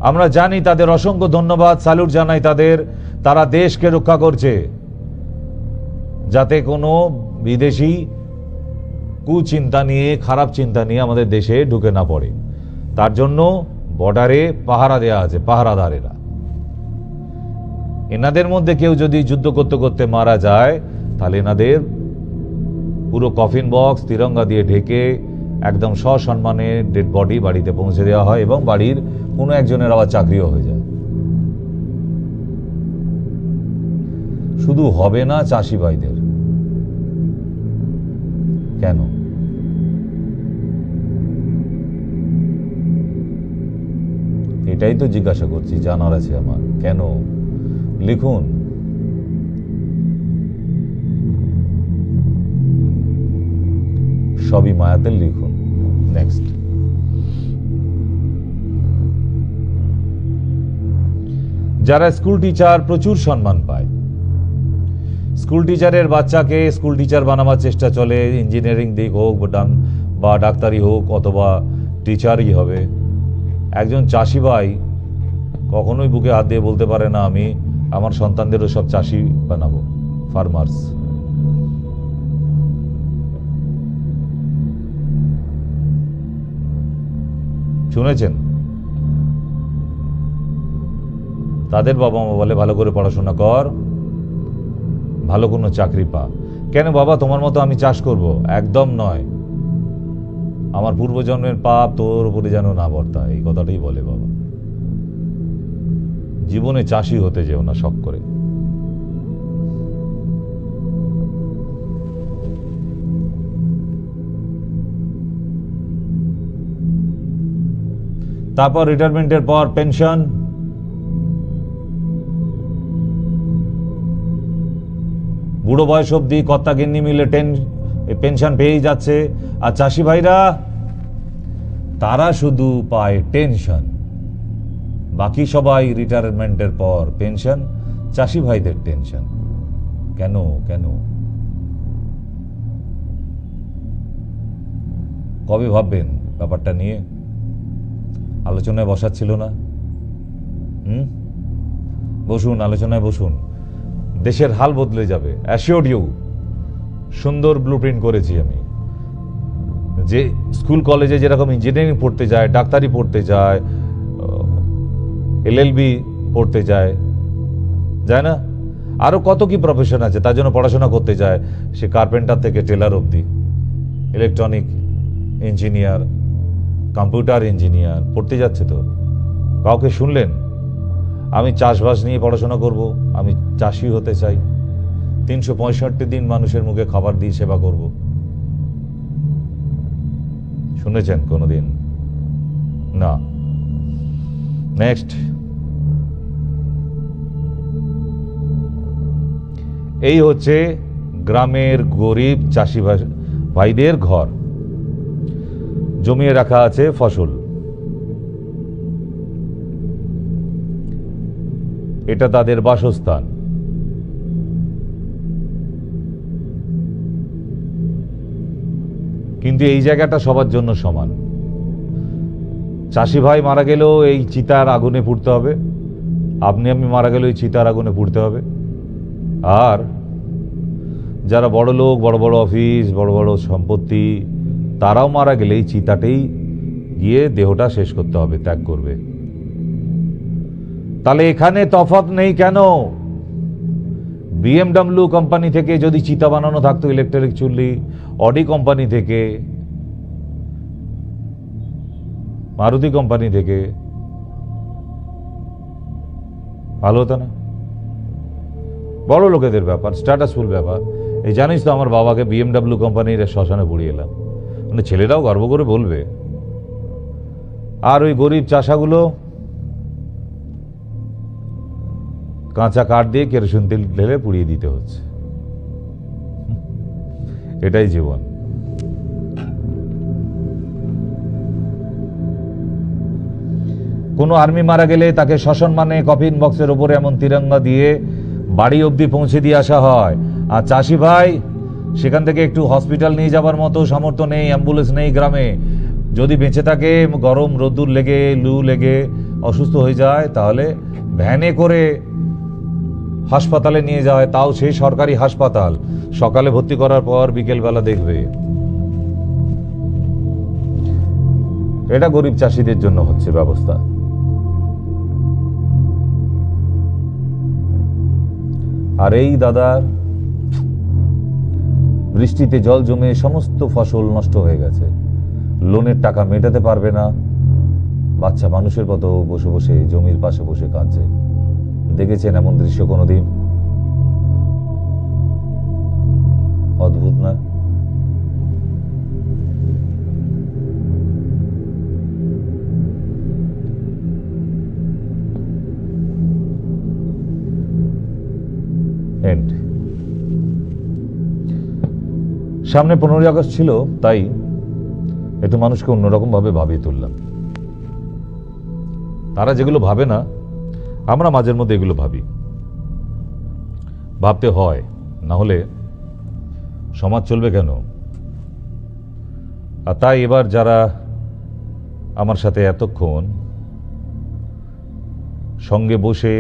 S1: আমরা জানি, তাদের অসংখ্য ধন্যবাদ, স্যালুট জানাই তাদের। তারা দেশকে রক্ষা করছে যাতে কোনো বিদেশি কুচিন্তা নিয়ে, খারাপ চিন্তা নিয়ে আমাদের দেশে ঢুকে না পড়ে। তার জন্য বর্ডারে পাহারা দেয়া আছে, পাহারাদারেরা। এনাদের মধ্যে কেউ যদি যুদ্ধ করতে করতে মারা যায়, তাহলে এনাদের পুরো কফিন বক্স তিরঙ্গা দিয়ে ঢেকে একদম সসম্মানে ডেড বডি বাড়িতে পৌঁছে দেওয়া হয়, এবং বাড়ির কোনো একজনের আবার চাকরিও হয়ে যায়। শুধু হবে না চাষি ভাইদের, কেন? এটাই তো জিজ্ঞাসা করছি, জানার আছে আমার। কেন? লিখুন। সবই মায়াতে লিখুন। নেক্সট। যারা স্কুল টিচার প্রচুর সম্মান পায়, স্কুল টিচারের বাচ্চাকে স্কুল টিচার বানাবার চেষ্টা চলে, ইঞ্জিনিয়ারিং দিক হোক বা ডাক্তারি হোক, অথবা টিচারই হবে। একজন চাষি ভাই কখনোই বুকে হাত দিয়ে বলতে পারে না আমি আমার সন্তানদেরও সব চাষি বানাবো, ফার্মার্স। শুনেছেন? তাদের বাবা মা বলে ভালো করে পড়াশোনা কর, ভালো কোনো চাকরি পা। কেন বাবা তোমার মতো আমি চাষ করব? একদম নয়, আমার পূর্বজন্মের পাপ তোর উপরে যেন না বর্তায়, এই কথাটাই বলে বাবা। জীবনে চাষি হতে যেও না শখ করে। তারপর রিটায়ারমেন্টের পর পেনশন, বুড়ো বয়স অব্দি কর্তা গিন্নি মিলে পেনশন পেয়েই যাচ্ছে। আর চাষি ভাইরা, তারা শুধু পায় টেনশন। বাকি সবাই রিটায়ারমেন্টের পর পেনশন, চাষি ভাইদের টেনশন কেন কেন? কবে ভাববেন ব্যাপারটা নিয়ে? আলোচনায় বসার ছিল না? বসুন, আলোচনায় বসুন। দেশের হাল বদলে যাবে, অ্যাসিওর্ড ইউ। সুন্দর ব্লুপ্রিন্ট করেছি আমি। যে স্কুল কলেজে যেরকম ইঞ্জিনিয়ারিং পড়তে যায়, ডাক্তারি পড়তে যায়, এলএলবি পড়তে যায় না, আরো কত কি প্রফেশন আছে তার জন্য পড়াশোনা করতে যায়, সে কার্পেন্টার থেকে টেলার অবধি, ইলেকট্রনিক ইঞ্জিনিয়ার, কম্পিউটার ইঞ্জিনিয়ার পড়তে যাচ্ছে। তো কাউকে শুনলেন আমি চাষবাস নিয়ে পড়াশোনা করব, আমি চাষি হতে চাই, 365 দিন মানুষের মুখে খাবার দিয়ে সেবা করব? শুনেছেন কোনোদিন? না। নেক্সট, এই হচ্ছে গ্রামের গরিব চাষি ভাইদের ঘর। জমিয়ে রাখা আছে ফসল, এটা তাদের বাসস্থান। কিন্তু এই জায়গাটা সবার জন্য সমান। চাষি ভাই মারা গেলেও এই চিতার আগুনে পুড়তে হবে, আপনি আমি মারা গেলেও এই চিতার আগুনে পুড়তে হবে। আর যারা বড় লোক, বড় বড় অফিস, বড় বড় সম্পত্তি, তারাও মারা গেলে এই চিতাতেই গিয়ে দেহটা শেষ করতে হবে, ত্যাগ করবে। তাহলে এখানে তফাৎ নেই কেন? বিএমডব্লিউ কোম্পানি থেকে যদি চিতা বানানো থাকতো ইলেকট্রিক চুল্লি, অডি কোম্পানি থেকে, মারুতি কোম্পানি থেকে, ভালো হতো না? বড় লোকেদের ব্যাপার, স্ট্যাটাসফুল ব্যাপার। এই জানিস তো আমার বাবাকে বিএমডব্লিউ কোম্পানির শ্মশানে পুড়িয়ে এলাম, মানে ছেলেরাও গর্ব করে বলবে। আর ওই গরিব চাষাগুলো কাঁচা কাঠ দিয়ে কেরোসিন তেল ঢেলে পুড়িয়ে দিতে হচ্ছে। এটাই জীবন। কোনো আর্মি মারা গেলে তাকে সসম্মানে কফিন বক্সের উপরে এমন তিরঙ্গা দিয়ে বাড়ি অবধি পৌঁছে দিয়ে আসা হয়। আর চাষি ভাই সেখান থেকে একটু হসপিটাল নিয়ে যাবার মতো সামর্থ্য নেই, অ্যাম্বুলেন্স নেই গ্রামে। যদি বেঁচে থাকে, গরম রোদ্দুর লেগে, লু লেগে অসুস্থ হয়ে যায়, তাহলে ভ্যানে করে হাসপাতালে নিয়ে যাওয়া হয়, তাও সেই সরকারি হাসপাতাল। সকালে ভর্তি করার পর বিকেলবেলা দেখবে। এটা গরিব চাষিদের জন্য হচ্ছে ব্যবস্থা। আর এই দাদার বৃষ্টিতে জল জমে সমস্ত ফসল নষ্ট হয়ে গেছে, লোনের টাকা মেটাতে পারবে না, বাচ্চা মানুষের মতো বসে বসে জমির পাশে বসে কাঁদছে। দেখেছেন এমন দৃশ্য কোনোদিন? অদ্ভুত না? এন্ড। সামনে 15ই আগস্ট ছিল, তাই একটু মানুষকে অন্যরকম ভাবে ভাবিয়ে তুললাম। তারা যেগুলো ভাবে না, আমরা মাঝের মধ্যে এগুলো ভাবি, ভাবতে হয়, না হলে সমাজ চলবে কেন? আর তাই এবার যারা আমার সাথে এতক্ষণ সঙ্গে বসে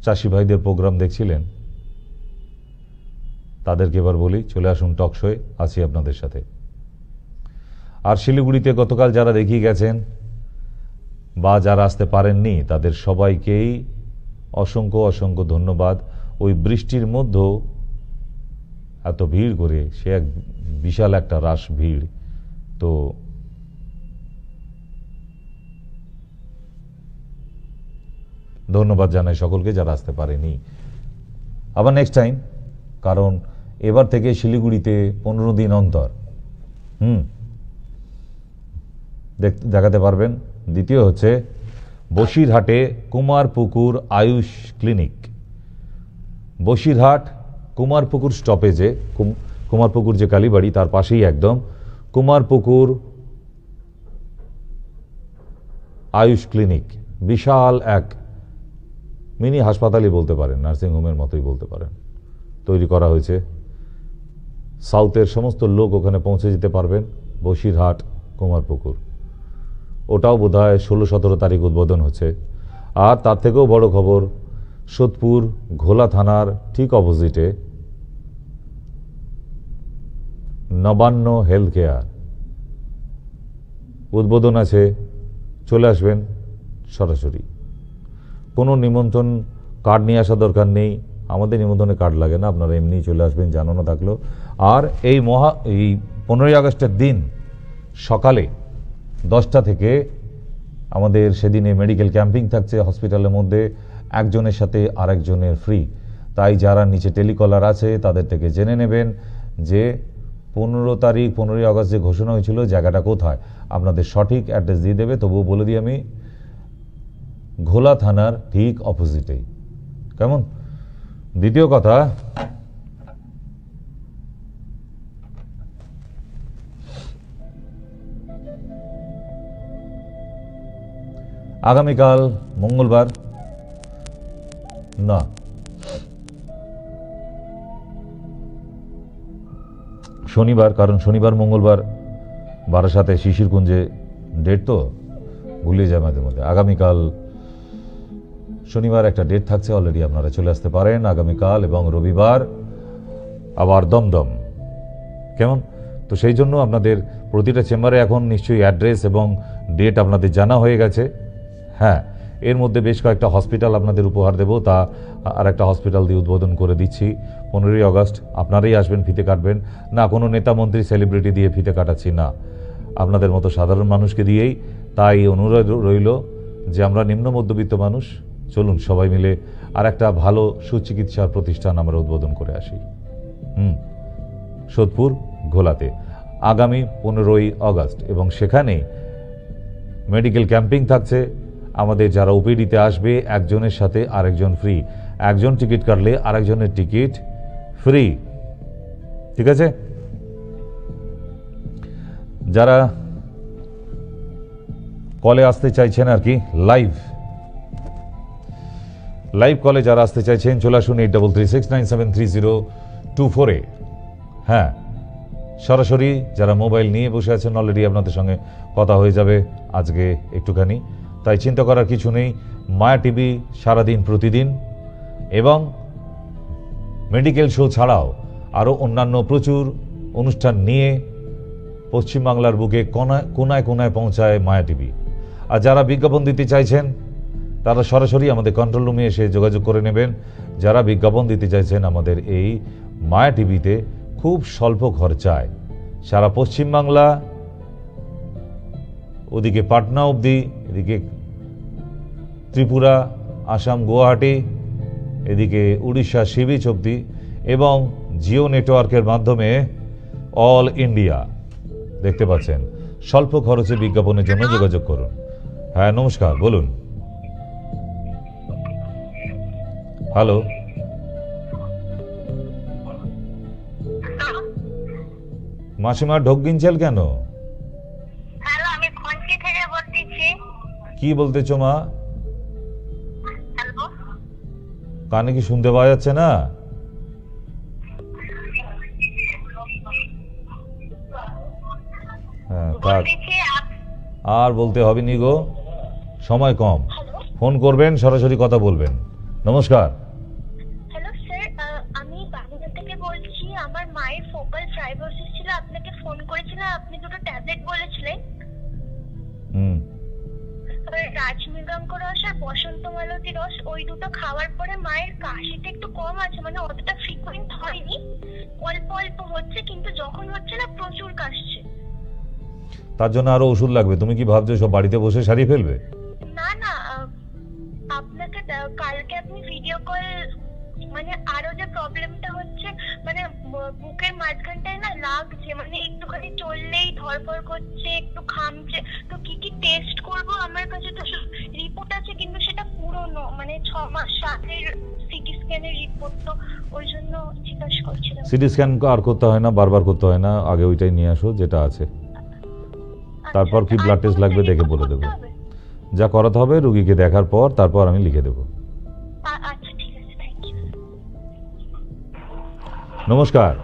S1: চাষি ভাইদের প্রোগ্রাম দেখছিলেন, তাদেরকে এবার বলি, চলে আসুন টক শোয়ে, আছি আপনাদের সাথে। আর শিলিগুড়িতে গতকাল যারা দেখিয়ে গেছেন বা যারা আসতে পারেননি, তাদের সবাইকেই অসংখ্য অসংখ্য ধন্যবাদ। ওই বৃষ্টির মধ্যেও এত ভিড় করে, সে এক বিশাল একটা রাশ ভিড়। তো ধন্যবাদ জানাই সকলকে যারা আসতে পারেনি। আবার নেক্সট টাইম, কারণ এবার থেকে শিলিগুড়িতে 15 দিন অন্তর দেখাতে পারবেন। দ্বিতীয় হচ্ছে বসিরহাটে কুমারপুকুর আয়ুষ ক্লিনিক। বসিরহাট কুমারপুকুর স্টপেজে, কুমারপুকুর যে কালীবাড়ি তার পাশেই একদম কুমারপুকুর আয়ুষ ক্লিনিক, বিশাল এক মিনি হাসপাতালই বলতে পারেন, নার্সিংহোমের মতোই বলতে পারেন, তৈরি করা হয়েছে। সাউথের সমস্ত লোক ওখানে পৌঁছে যেতে পারবেন। বসিরহাট, কুমারপুকুর, ওটাও বোধহয় 16-17 তারিখ উদ্বোধন হচ্ছে। আর তার থেকেও বড় খবর, সোদপুর ঘোলা থানার ঠিক অপোজিটে নবান্ন হেলথ কেয়ার উদ্বোধন আছে। চলে আসবেন সরাসরি, কোনো নিমন্ত্রণ কার্ড নিয়ে আসা দরকার নেই, আমাদের নিমন্ত্রণে কার্ড লাগে না, আপনারা এমনি চলে আসবেন জানানো থাকলো। আর এই 15ই আগস্টের দিন সকালে 10টা থেকে আমাদের সেদিনে মেডিকেল ক্যাম্পিং থাকছে হসপিটালের মধ্যে, একজনের সাথে আরেকজনের ফ্রি। তাই যারা নিচে টেলিকলার আছে তাদের থেকে জেনে নেবেন যে 15ই আগস্ট যে ঘোষণা হয়েছিল জায়গাটা কোথায়, আপনাদের সঠিক অ্যাড্রেস দিয়ে দেবে। তবুও বলে দিই আমি, ঘোলা থানার ঠিক অপোজিটেই। কেমন? দ্বিতীয় কথা, আগামীকাল মঙ্গলবার না, শনিবার, কারণ শনিবার মঙ্গলবার বারাসাতে শিশিরকুঞ্জে ডেট, তো ভুলে যায় মাঝে মধ্যে। আগামীকাল শনিবার একটা ডেট থাকছে, অলরেডি আপনারা চলে আসতে পারেন আগামীকাল, এবং রবিবার আবার দমদম। কেমন? তো সেই জন্য আপনাদের প্রতিটা চেম্বারে এখন নিশ্চয়ই অ্যাড্রেস এবং ডেট আপনাদের জানা হয়ে গেছে। হ্যাঁ, এর মধ্যে বেশ কয়েকটা হসপিটাল আপনাদের উপহার দেব, তা আর একটা হসপিটাল দিয়ে উদ্বোধন করে দিচ্ছি 15ই আগস্ট। আপনারাই আসবেন, ফিতে কাটবেন না, কোনো নেতা মন্ত্রী সেলিব্রিটি দিয়ে ফিতে কাটাচ্ছি না, আপনাদের মতো সাধারণ মানুষকে দিয়েই। তাই অনুরোধ রইল যে আমরা নিম্ন মধ্যবিত্ত মানুষ, চলুন সবাই মিলে আর একটা ভালো সুচিকিৎসার প্রতিষ্ঠান আমরা উদ্বোধন করে আসি। সোদপুর ঘোলাতে আগামী 15ই আগস্ট, এবং সেখানে মেডিকেল ক্যাম্পিং থাকছে। আমাদের যারা ওপিডিতে আসবে একজনের সাথে আরেকজন ফ্রি, একজন টিকিট কাটলে আরেকজনের টিকিট ফ্রি। ঠিক আছে? যারা কলে আসতে চাইছেন আর কি, লাইভ কলে যারা আসতে চাইছেন চলে আসুন 8336973024-এ। হ্যাঁ, সরাসরি যারা মোবাইল নিয়ে বসে আছেন অলরেডি আপনাদের সঙ্গে কথা হয়ে যাবে আজকে একটুখানি, তাই চিন্তা করার কিছু নেই। মায়া টিভি সারাদিন প্রতিদিন, এবং মেডিকেল শো ছাড়াও আরও অন্যান্য প্রচুর অনুষ্ঠান নিয়ে পশ্চিমবাংলার বুকে কোনায় কোনায় পৌঁছায় মায়া টিভি। আর যারা বিজ্ঞাপন দিতে চাইছেন তারা সরাসরি আমাদের কন্ট্রোল রুমে এসে যোগাযোগ করে নেবেন। যারা বিজ্ঞাপন দিতে চাইছেন আমাদের এই মায়া টিভিতে খুব স্বল্প খরচায় সারা পশ্চিমবাংলা, ওদিকে পাটনা অবধি, এদিকে ত্রিপুরা, আসাম, গুয়াহাটি, এদিকে উড়িষ্যা সি বিচ অবধি, এবং জিও নেটওয়ার্কের মাধ্যমে অল ইন্ডিয়া দেখতে পাচ্ছেন। স্বল্প খরচে বিজ্ঞাপনের জন্য যোগাযোগ করুন। হ্যাঁ, নমস্কার, বলুন। হ্যালো, মাসিমা ঢোক গিনছেল কেন?
S2: হ্যালো, আমি খন্তি থেকে বলতেছি।
S1: কি বলতেছো মা?
S2: হ্যালো,
S1: কানে কি শুনতে পাওয়া যাচ্ছে না? হ্যাঁ, থাক, আর বলতে হবে নি গো, সময় কম। ফোন করবেন, সরাসরি কথা বলবেন। নমস্কার।
S2: হ্যালো স্যার, আমি বাগুড়া থেকে বলছি। আমার মায়ের ফোকাল ফাইব্রোসিস ছিল, আপনাকে ফোন করেছিলাম, আপনি দুটো ট্যাবলেট বলেছিলেন। রাজমৃগাঙ্ক রস আর বসন্ত মালতী রস, ওই দুটো খাওয়ার পরে মায়ের কাশিটা একটু কম আছে, মানে অতটা ফ্রিকুয়েন্ট হয়নি, অল্প অল্প হচ্ছে, কিন্তু যখন হচ্ছে না প্রচুর কাশছে।
S1: তার জন্য আরো ওষুধ লাগবে। তুমি কি ভাবছো সব বাড়িতে বসে সারিয়ে ফেলবে?
S2: না না, আপনাকে কালকে আপনি ভিডিও কল, মানে আরো যে প্রবলেমটা হচ্ছে, মানে বুকের মাঝখানটায় না লাগছে, মানে একটুখানি চললেই ধরপড় করছে, একটু খামছে। তো কি কি টেস্ট করব? আমার কাছে তো রিপোর্ট আছে, কিন্তু সেটা পুরনো, মানে 6 মাস আগের সিটি স্ক্যানের রিপোর্ট, তো ওই জন্য জিজ্ঞাসা করছিলাম।
S1: সিটি স্ক্যান আর করতে হয় না, বারবার করতে হয় না, আগে ওইটাই নিয়ে আসো যেটা আছে। তারপর কি ব্লাড টেস্ট লাগবে দেখে বলে দেবো। যা করাতে হবে রুগীকে দেখার পর তারপর আমি লিখে দেব।
S2: আচ্ছা ঠিক আছে, থ্যাংক ইউ।
S1: নমস্কার।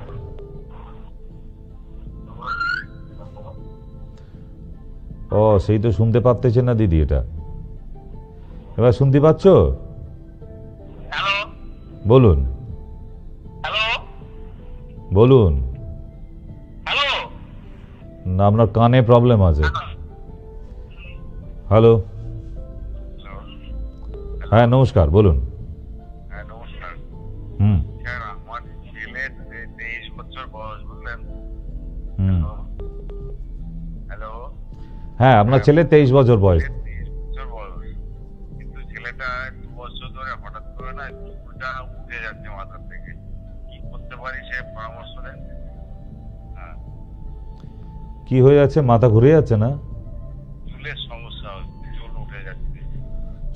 S1: ও সেই তো শুনতে পাচ্ছেন না দিদি, এটা এবার শুনতে পাচ্ছ?
S3: হ্যালো
S1: বলুন
S3: হ্যালো
S1: বলুন।
S3: হ্যালো
S1: না, আপনার কানে প্রবলেম আছে। হ্যালো, হ্যাঁ নমস্কার, বলুন।
S3: হ্যাঁ নমস্কার
S1: হুম
S3: স্যার, আমার ছেলে 23 বছর বয়স, বুঝলেন?
S1: হুম
S3: হ্যালো,
S1: হ্যাঁ, আপনার ছেলে 23 বছর বয়স।
S3: 23 বছর বয়স, কিন্তু ছেলেটা 2 বছর ধরে হঠাৎ করে না চুলটা উঠে যাচ্ছে মাথা থেকে। কি করতে পারি সে পরামর্শ দেন। হ্যাঁ,
S1: কি হয়ে যাচ্ছে? মাথা ঘুরে যাচ্ছে না?
S3: চুলের সমস্যা হচ্ছে, চুল উঠে যাচ্ছে।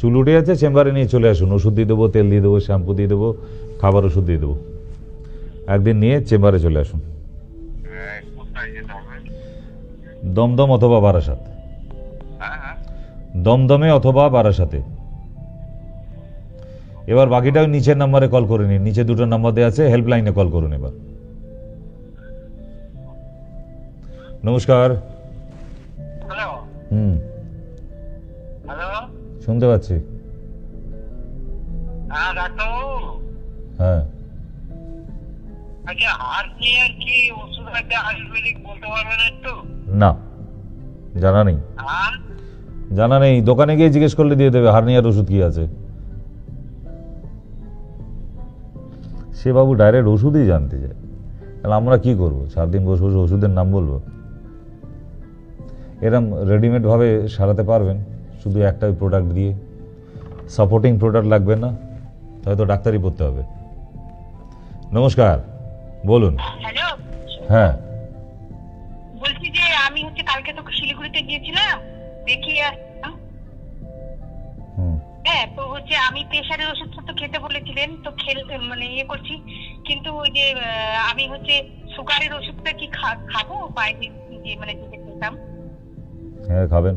S1: চুল উঠে যাচ্ছে, চেম্বারে নিয়ে চলে আসুন। ওষুধ দিয়ে দেবো, তেল দিয়ে দেবো, শ্যাম্পু দিয়ে দেবো, খাবার ওষুধ দিয়ে দেবো। একদিন নিয়ে চেম্বারে চলে আসুন।
S3: হ্যাঁ, কোথায় যেতে হবে?
S1: দমদম অথবা বারাসাত।
S3: হ্যাঁ হ্যাঁ,
S1: দমদমে অথবা বারাসাতে। এবার বাকিটা ওই নিচের নাম্বারে কল করে নিন, নিচে দুটো নাম্বার দেওয়া আছে, হেল্পলাইনে কল করুন এবার। নমস্কার।
S3: হ্যালো
S1: হুম,
S3: হ্যালো,
S1: শুনতে পাচ্ছি।
S3: হ্যাঁ ডাক্তারবাবু,
S1: হ্যাঁ,
S3: আচ্ছা হার্নিয়ার কি ওষুধ আছে আয়ুর্বেদিক বলতে পারবেন একটু?
S1: না, জানা নেই।
S3: হ্যাঁ,
S1: জানা নেই, দোকানে গিয়ে জিজ্ঞেস করলে দিয়ে দেবে হার্নিয়ার ওষুধ কি আছে। সে বাবু ডাইরেক্ট ওষুধই জানতে চায়, তাহলে আমরা কি করবো? 4 দিন বসে বসে ওষুধের নাম বলবো? এরম রেডিমেড ভাবে সারাতে পারবেন শুধু একটা প্রোডাক্ট দিয়ে? সাপোর্টিং প্রোডাক্ট লাগবে না? হয়তো ডাক্তারি পড়তে হবে। নমস্কার, বলুন।
S2: হ্যালো,
S1: হ্যাঁ,
S2: বলছি যে আমি কালকে তো শিলিগুড়িতে গিয়েছিলাম, দেখিয়ে আসলাম।
S1: হুম,
S2: হ্যাঁ, তো আমি প্রেশারের ওষুধ তো খেতে বলেছিলেন, তো মানে করছি, কিন্তু ওই যে আমি সুগারের ওষুধটা কি খাবো বাইরে যে মানে যেটা খেতাম?
S1: হ্যাঁ খাবেন।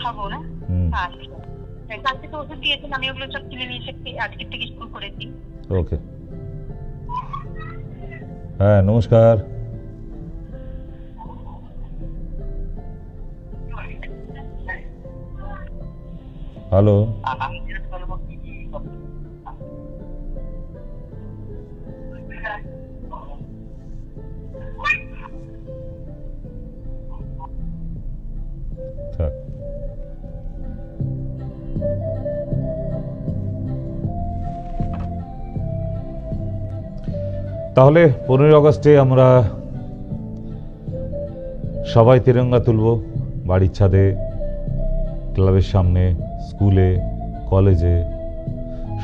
S2: খাবো না?
S1: হুম,
S2: আচ্ছা, কালকে তো ওষুধ দিয়েছেন, আমি ওগুলো সব কিনে নিয়ে এসে আজকের থেকে শুরু করেছি।
S1: ওকে। হ্যাঁ নমস্কার। হ্যালো, থাক। তাহলে 15 আগস্টে আমরা সবাই তিরঙ্গা তুলব, বাড়ির ছাদে, ক্লাবের সামনে, স্কুলে, কলেজে,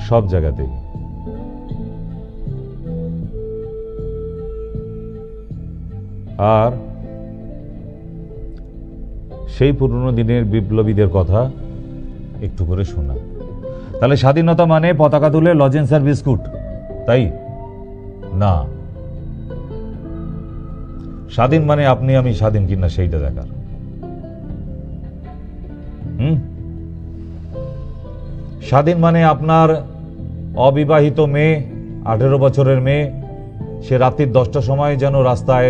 S1: সব জায়গাতেই। আর সেই পুরনো দিনের বিপ্লবীদের কথা একটু করে শোনা। তাহলে স্বাধীনতা মানে পতাকা তুলে লজেন্স আর বিস্কুট, তাই না? স্বাধীন মানে আপনি আমি স্বাধীন কিনা সেইটা দেখার। স্বাধীন মানে আপনার অবিবাহিত মেয়ে, 18 বছরের মেয়ে, সে রাত্রি 10টার সময় যেন রাস্তায়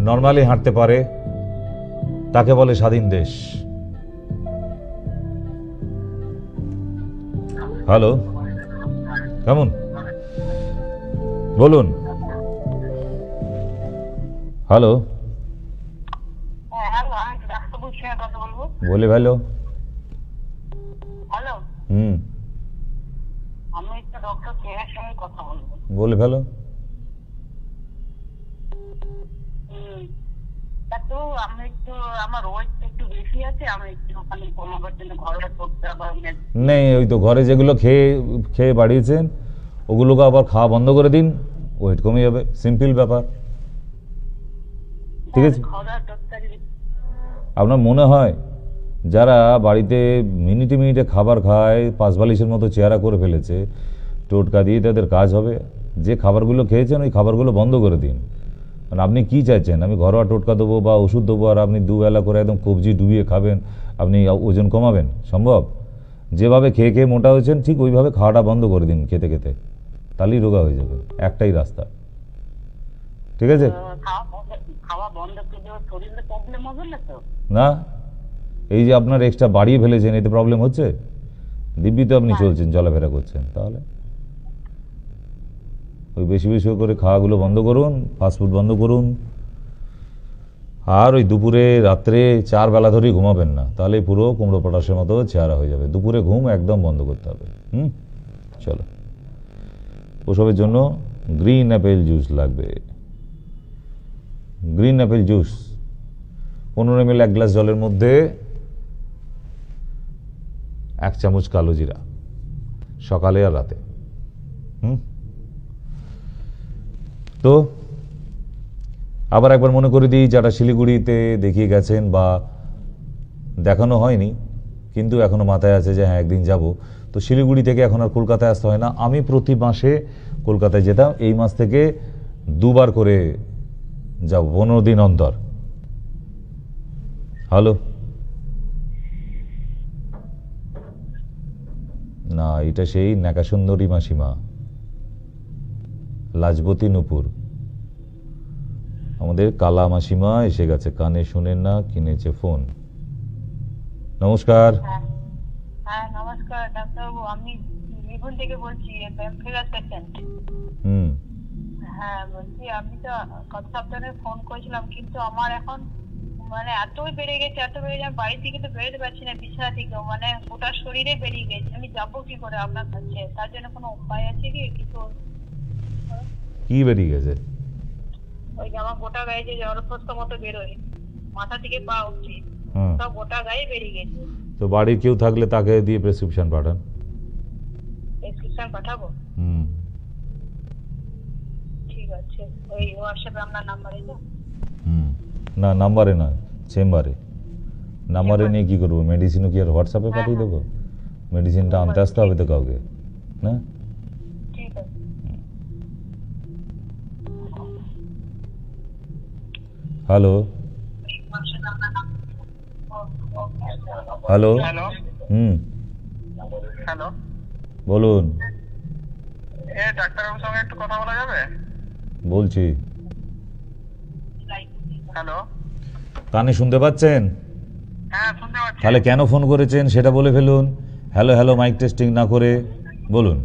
S1: নর্মালি হাঁটতে পারে, তাকে বলে স্বাধীন দেশ। হ্যালো, কেমন? বলুন। হ্যালো,
S2: হ্যাঁ হ্যালো, আমি ডাক্তারবাবুর সঙ্গে কথা বলবো।
S1: বলে ভালো।
S2: হ্যালো,
S1: হুম,
S2: আমি একটা ডক্টর কেয়ার সঙ্গে কথা বলবো।
S1: বলে ভালো।
S2: তো আমি আমার ওয়েট একটু বেশি আছে, আমি একটু ওখানে কমাবার জন্য ঘরোয়া করতে আবার
S1: নেই, ওই তো ঘরে যেগুলো খেয়ে খেয়ে বাড়িয়েছেন ওগুলোকে আবার খাওয়া বন্ধ করে দিন, ওয়েট কমে যাবে। সিম্পল ব্যাপার, ঠিক আছে?
S2: ঘরোয়া তরকারি।
S1: আপনার মনে হয় যারা বাড়িতে মিনিটে মিনিটে খাবার খায়, 5 বালিশের মতো চেহারা করে ফেলেছে, টোটকা দিয়ে তাদের কাজ হবে? যে খাবারগুলো খেয়েছেন ওই খাবারগুলো বন্ধ করে দিন। মানে আপনি কি চাইছেন? আমি ঘরোয়া টোটকা দেবো বা ওষুধ দেবো আর আপনি দুবেলা করে একদম কবজি ডুবিয়ে খাবেন আপনি ওজন কমাবেন সম্ভব? যেভাবে খেয়ে খেয়ে মোটা হয়েছেন ঠিক ওইভাবে খাওয়াটা বন্ধ করে দিন, খেতে খেতে, তাহলেই রোগা হয়ে যাবে। একটাই রাস্তা, ঠিক আছে?
S4: খাওয়া বন্ধ করে শরীরে প্রবলেম হবে না তো?
S1: না, এই যে আপনার এক্সট্রা বাড়িয়ে ফেলেছেন, এতে প্রবলেম হচ্ছে? দিব্যি তো আপনি চলছেন, চলাফেরা করছেন, তাহলে ওই বেশি বেশি করে খাওয়াগুলো বন্ধ করুন, ফাস্টফুড বন্ধ করুন, আর ওই দুপুরে রাত্রে 4 বেলা ধরেই ঘুমাবেন না, তাহলে পুরো কুমড়ো পটাশের মতো চেহারা হয়ে যাবে। দুপুরে ঘুম একদম বন্ধ করতে হবে। চলো, ওসবের জন্য গ্রিন অ্যাপেল জুস লাগবে। Green Apple juice 15 ml 1 glass জলের মধ্যে 1 চামচ কালো জিরা, সকালে আর রাতে। তো আবার একবার মনে করে দিই, যারা শিলিগুড়িতে দেখিয়ে গেছেন বা দেখানো হয়নি কিন্তু এখনো মাথায় আছে যে হ্যাঁ একদিন যাব, তো শিলিগুড়ি থেকে এখন আর কলকাতায় আসতে হয় না। আমি প্রতি মাসে কলকাতায় যেতাম, এই মাস থেকে 2 বার করে যাব, 15 দিন অন্তর। হ্যালো, না এটা সেই নাকা সুন্দরী মাসিমা, লাজপতি নুপুর, আমাদের কালা মাসিমা এসে গেছে। কানে শুনেন না, কিনেছে ফোন। নমস্কার।
S4: হ্যাঁ নমস্কার ডাক্তারবাবু, আমি লিভুন থেকে বলছি, প্যামফিলাস পেশেন্ট। হ্যাঁ বলছি, আমি তো গত সপ্তাহে ফোন করেছিলাম, কিন্তু আমার এখন মানে এতই বেড়ে গেছে, এত বেড়ে গেছে, বাড়ি থেকে তো বেরোতে পারছি না, বিছানা থেকে, মানে গোটা শরীরে বেরিয়ে গেছে। আমি যাবো কি করে আপনার কাছে? তার জন্য কোনো উপায় আছে কি? কিছু
S1: কি বেরিয়ে গেছে?
S4: ওই যে আমার গোটা গায়ে যে জলপস্ত মতো বেরোয়, মাথা থেকে পা অবধি সব গোটা গায়ে বেরিয়ে গেছে।
S1: তো বাড়ির কেউ থাকলে তাকে দিয়ে প্রেসক্রিপশন পাঠান।
S4: প্রেসক্রিপশন পাঠাবো? ঠিক আছে, ওই হোয়াটসঅ্যাপে আপনার নাম্বারে তো?
S1: না নাম্বারে না, চেম্বারে। নাম্বারে নিয়ে কি করবো? মেডিসিনও কি আর হোয়াটসঅ্যাপে পাঠিয়ে দেবো? মেডিসিনটা আনতে আসতে হবে তো কাউকে, না?
S4: ঠিক আছে।
S1: হ্যালো হ্যালো,
S3: হ্যালো হ্যালো,
S1: বলুন।
S3: ডাক্তারবাবুর সঙ্গে একটু কথা বলা যাবে?
S1: বলছি।
S3: হ্যালো,
S1: কানে শুনতে পাচ্ছেন?
S3: হ্যাঁ শুনতে পাচ্ছি।
S1: তাহলে কেন ফোন করেছেন সেটা বলে ফেলুন। হ্যালো হ্যালো মাইক টেস্টিং না করে বলুন,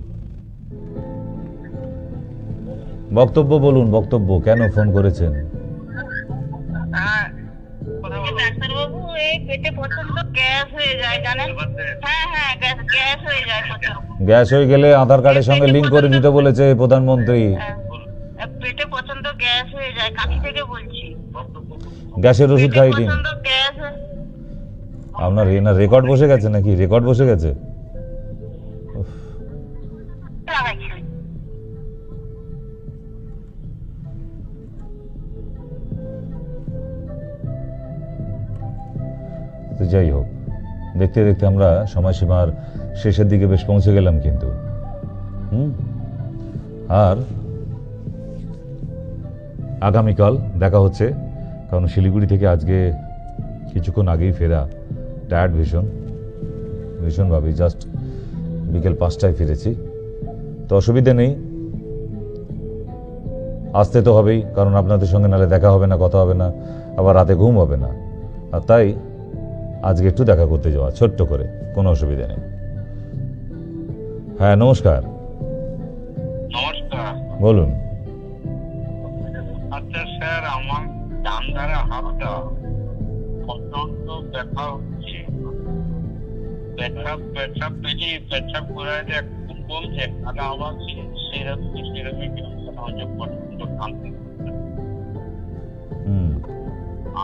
S1: বক্তব্য বলুন, বক্তব্য, কেন ফোন করেছেন?
S3: হ্যাঁ
S4: ডাক্তারবাবু, এই পেটে প্রচন্ড গ্যাস হয়ে যায় জানেন? হ্যাঁ হ্যাঁ, গ্যাস হয়ে যায় প্রচুর।
S1: গ্যাস হয়ে গেলে আধার কার্ডের সঙ্গে লিংক করে দিতে বলেছে প্রধানমন্ত্রী।
S4: পেটে প্রচন্ড গ্যাস হয়ে যায়, কাকি থেকে বলছি।
S1: গ্যাসের ওষুধ খাই দিন।
S4: প্রচন্ড গ্যাস।
S1: আপনার এনার রেকর্ড বসে গেছে নাকি? রেকর্ড বসে গেছে? তো যাই হোক, দেখতে দেখতে আমরা সময়সীমার শেষের দিকে বেশ পৌঁছে গেলাম কিন্তু। আর আগামীকাল দেখা হচ্ছে, কারণ শিলিগুড়ি থেকে আজকে কিছুক্ষণ আগেই ফেরা, টায়ার্ড ভীষণভাবে, জাস্ট বিকেল 5টায় ফিরেছি। তো অসুবিধে নেই, আসতে তো হবেই, কারণ আপনাদের সঙ্গে নালে দেখা হবে না, কথা হবে না, আবার রাতে ঘুম হবে না। আর তাই আজকে একটু দেখা করতে যাওয়া, ছোট্ট করে, কোনো অসুবিধা নেই। হ্যাঁ নমস্কার।
S3: নমস্কার।
S1: বলুন।
S3: আচ্ছা স্যার, আমার ডান ধারে হাতটা প্রচন্ড ব্যথা হচ্ছে, পেছাব করে যে কমছে, আর আবার সেরকমই প্রচন্ড কাঁদতে।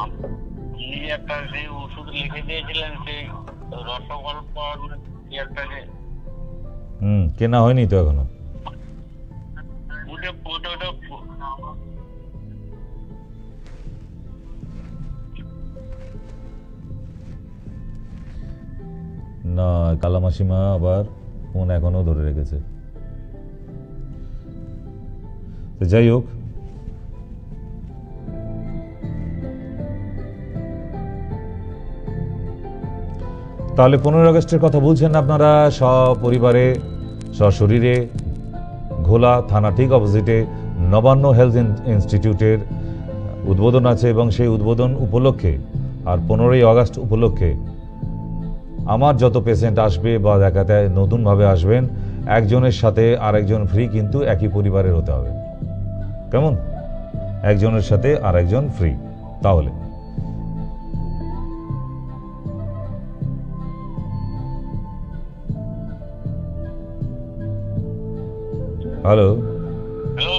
S3: আপনি একটা সেই ওষুধ লিখে দিয়েছিলেন, সেই রসগল্প একটা যে
S1: কেনা হয়নি তো এখনো? না, কালামাসিমা আবার ফোন এখনো ধরে রেখেছে। তো যাই হোক, তাহলে 15 আগস্টের কথা বলছেন আপনারা সপরিবারে সশরীরে ঘোলা থানা ঠিক অপোজিটে নবান্ন হেলথ ইনস্টিটিউটের উদ্বোধন আছে এবং সেই উদ্বোধন উপলক্ষে আর 15ই আগস্ট উপলক্ষে আমার যত পেশেন্ট আসবে বা দেখাতে নতুনভাবে আসবেন একজনের সাথে আরেকজন ফ্রি, কিন্তু একই পরিবারের হতে হবে। কেমন? একজনের সাথে আরেকজন ফ্রি। তাহলে হ্যালো,
S3: হ্যালো,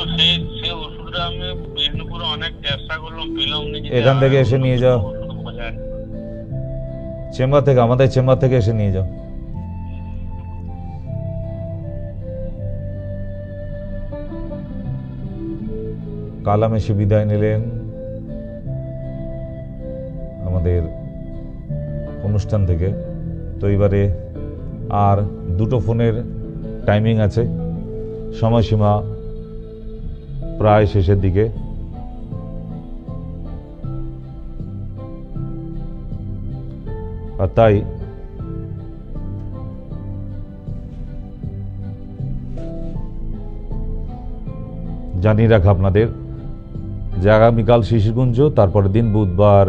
S3: সেই ওষুধটা আমি বিষ্ণুপুরে অনেক চেষ্টা করলাম, পেলাম না।
S1: এখান থেকে এসে নিয়ে যাও, চেম্বার থেকে, আমাদের চেম্বার থেকে এসে নিয়ে যাও। কালাম এসে বিদায় নিলেন আমাদের অনুষ্ঠান থেকে। তো এবারে আর দুটো ফোনের টাইমিং আছে, সময়সীমা প্রায় শেষের দিকে। আর তাই জানিয়ে রাখা আপনাদের যে আগামীকাল শিশিরকুঞ্জ, তারপরের দিন বুধবার,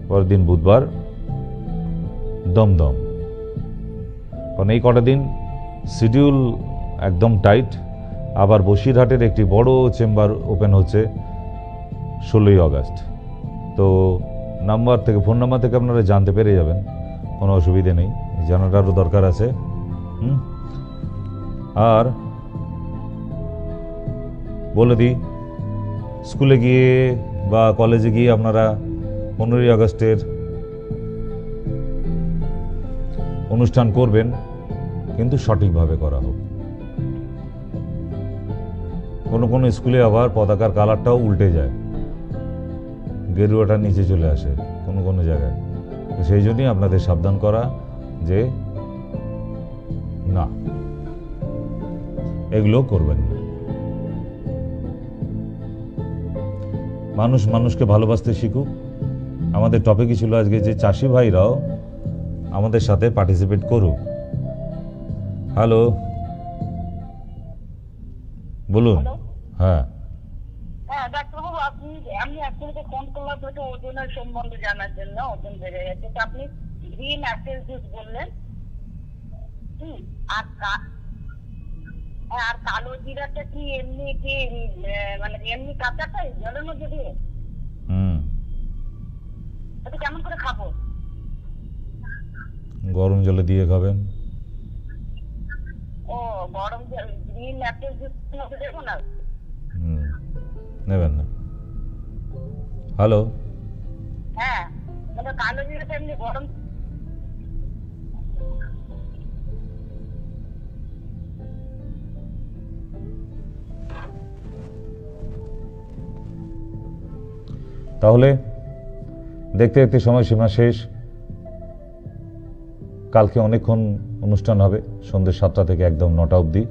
S1: পরের দিন বুধবার দমদম। কারণ এই কটা দিন শিডিউল একদম টাইট। আবার বসিরহাটের একটি বড় চেম্বার ওপেন হচ্ছে 16ই আগস্ট। তো নাম্বার থেকে, ফোন নাম্বার থেকে আপনারা জানতে পেরে যাবেন, কোনো অসুবিধে নেই, জানাটারও দরকার আছে। আর বলে দিই, স্কুলে গিয়ে বা কলেজে গিয়ে আপনারা 15ই আগস্টের অনুষ্ঠান করবেন, কিন্তু সঠিকভাবে করা হোক। কোনো কোনো স্কুলে আবার পতাকার কালারটাও উল্টে যায়, গেরুয়াটা নিচে চলে আসে কোনো কোনো জায়গায়। তো সেই জন্যই আপনাদের সাবধান করা যে না, এগুলো করবেন না। মানুষ মানুষকে ভালোবাসতে শিখুক। আমাদের টপিকই ছিল আজকে যে চাষি ভাইরাও আমাদের সাথে পার্টিসিপেট করুক। হ্যালো, বলুন। হ্যাঁ,
S4: ডাক্তারবাবু, আমি আপনাকে ফোন করলাম তো ওজনের সম্বন্ধে জানার জন্য। ওজন বেড়ে গেছে, তো আপনি গ্রিন অ্যাপেল জুস বললেন, আর কালো জিরাটা কি এমনি কি মানে এমনি কাঁচাটাই জলের মধ্যে দিয়ে এটা কেমন করে খাবো?
S1: গরম জলে দিয়ে খাবেন।
S4: ও, গরম জল গ্রিন অ্যাপেল জুস দেবো না?
S1: নেবেন না। হ্যালো,
S4: হ্যাঁ, মানে কালো জিরাটা এমনি গরম।
S1: তাহলে দেখতে দেখতে সময়সীমা শেষ। কালকে অনেকক্ষণ অনুষ্ঠান হবে, সন্ধ্যে 7টা থেকে একদম 9টা অবধি।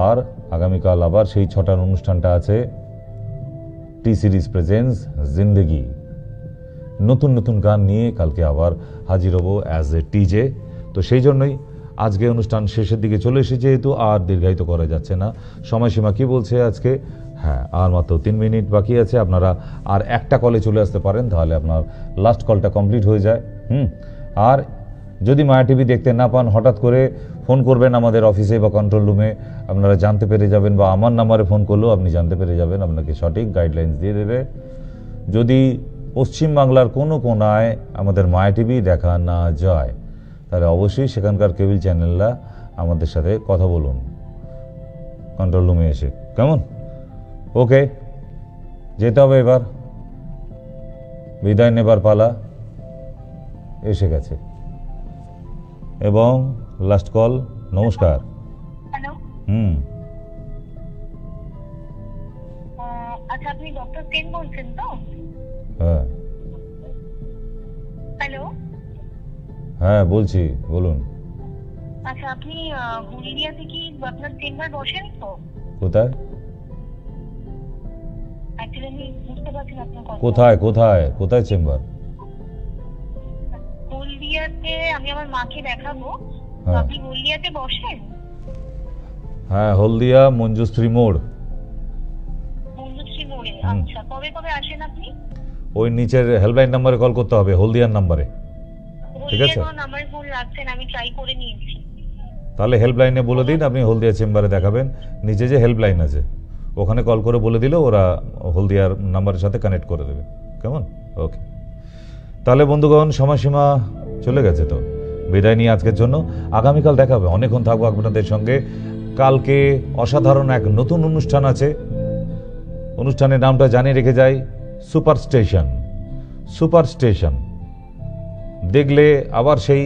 S1: আর আগামীকাল আবার সেই 6টার অনুষ্ঠানটা আছে, টি সিরিজ প্রেজেন্স জিন্দেগি। নতুন নতুন গান নিয়ে কালকে আবার হাজির হব অ্যাজ এ টিজে। তো সেই জন্যই আজকে অনুষ্ঠান শেষের দিকে চলে এসেছে, যেহেতু আর দীর্ঘায়িত করা যাচ্ছে না। সময়সীমা কি বলছে আজকে? হ্যাঁ, আর মাত্র 3 মিনিট বাকি আছে। আপনারা আর একটা কলে চলে আসতে পারেন, তাহলে আপনার লাস্ট কলটা কমপ্লিট হয়ে যায়। আর যদি মায়া টিভি দেখতে না পান, হঠাৎ করে ফোন করবেন আমাদের অফিসে বা কন্ট্রোল রুমে, আপনারা জানতে পেরে যাবেন, বা আমার নাম্বারে ফোন করলেও আপনি জানতে পেরে যাবেন, আপনাকে সঠিক গাইডলাইন্স দিয়ে দেবে। যদি পশ্চিমবাংলার কোনো কোনায় আমাদের মায়া টিভি দেখা না যায়, তাহলে অবশ্যই সেখানকার কেবল চ্যানেলরা আমাদের সাথে কথা বলুন কন্ট্রোল রুমে এসে। কেমন? ওকে, যেতে হবে এবার, বিদায় নেবার পালা এসে গেছে। এবং লাস্ট কল। নমস্কার।
S4: হ্যালো, আচ্ছা, আপনি ডক্টর সেন বলছেন তো?
S1: হ্যাঁ
S4: হ্যালো,
S1: হ্যাঁ বলছি, বলুন।
S4: আচ্ছা, আপনি হলদিয়াতে কি আপনার চেম্বার বসেন তো?
S1: কোথায়?
S4: অ্যাকচুয়ালি আমি বুঝতে পারছি না আপনার কথা।
S1: কোথায় কোথায় কোথায় চেম্বার?
S4: হলদিয়াতে আমি আমার মাকে দেখাবো, তো
S1: হ্যাঁ।
S4: আপনি হলদিয়াতে বসেন?
S1: হ্যাঁ, হলদিয়া মঞ্জুশ্রী মোড়।
S4: মঞ্জুশ্রী মোড়ে?
S1: হুম।
S4: আচ্ছা, কবে কবে আসেন আপনি?
S1: ওই নিচের হেল্পলাইন নাম্বারে কল করতে হবে, হলদিয়ার নাম্বারে। ঠিক আছে।
S4: হলদিয়া নাম্বার ফোন লাগছেন, আমি ট্রাই করে নিয়েছি।
S1: তাহলে হেল্পলাইনে বলে দিন আপনি হলদিয়া চেম্বারে দেখাবেন, নিচে যে হেল্পলাইন আছে ওখানে কল করে বলে দিলে ওরা হলদিয়ার নাম্বারের সাথে কানেক্ট করে দেবে। কেমন? ওকে। তাহলে বন্ধুগণ, সময়সীমা চলে গেছে, তো বিদায় নিয়ে আজকের জন্য। আগামীকাল দেখাবে, অনেকক্ষণ থাকবো আপনাদের সঙ্গে। কালকে অসাধারণ এক নতুন অনুষ্ঠান আছে। অনুষ্ঠানের নামটা জানিয়ে রেখে যাই, সুপার স্টেশন। সুপার স্টেশন দেখলে আবার সেই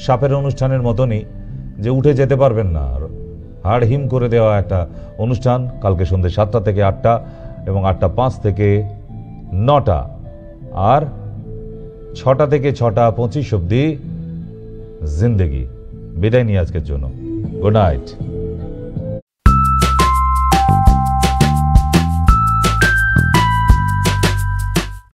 S1: সাপের অনুষ্ঠানের মতনই যে উঠে যেতে পারবেন না, আর হাড় হিম করে দেওয়া একটা অনুষ্ঠান। কালকে সন্ধ্যে 7টা থেকে 8টা এবং 8টা 5 থেকে 9টা, আর 6টা থেকে 6টা 25 অবধি জিন্দেগি। বিদায় নিয়ে আজকের জন্য। Good night.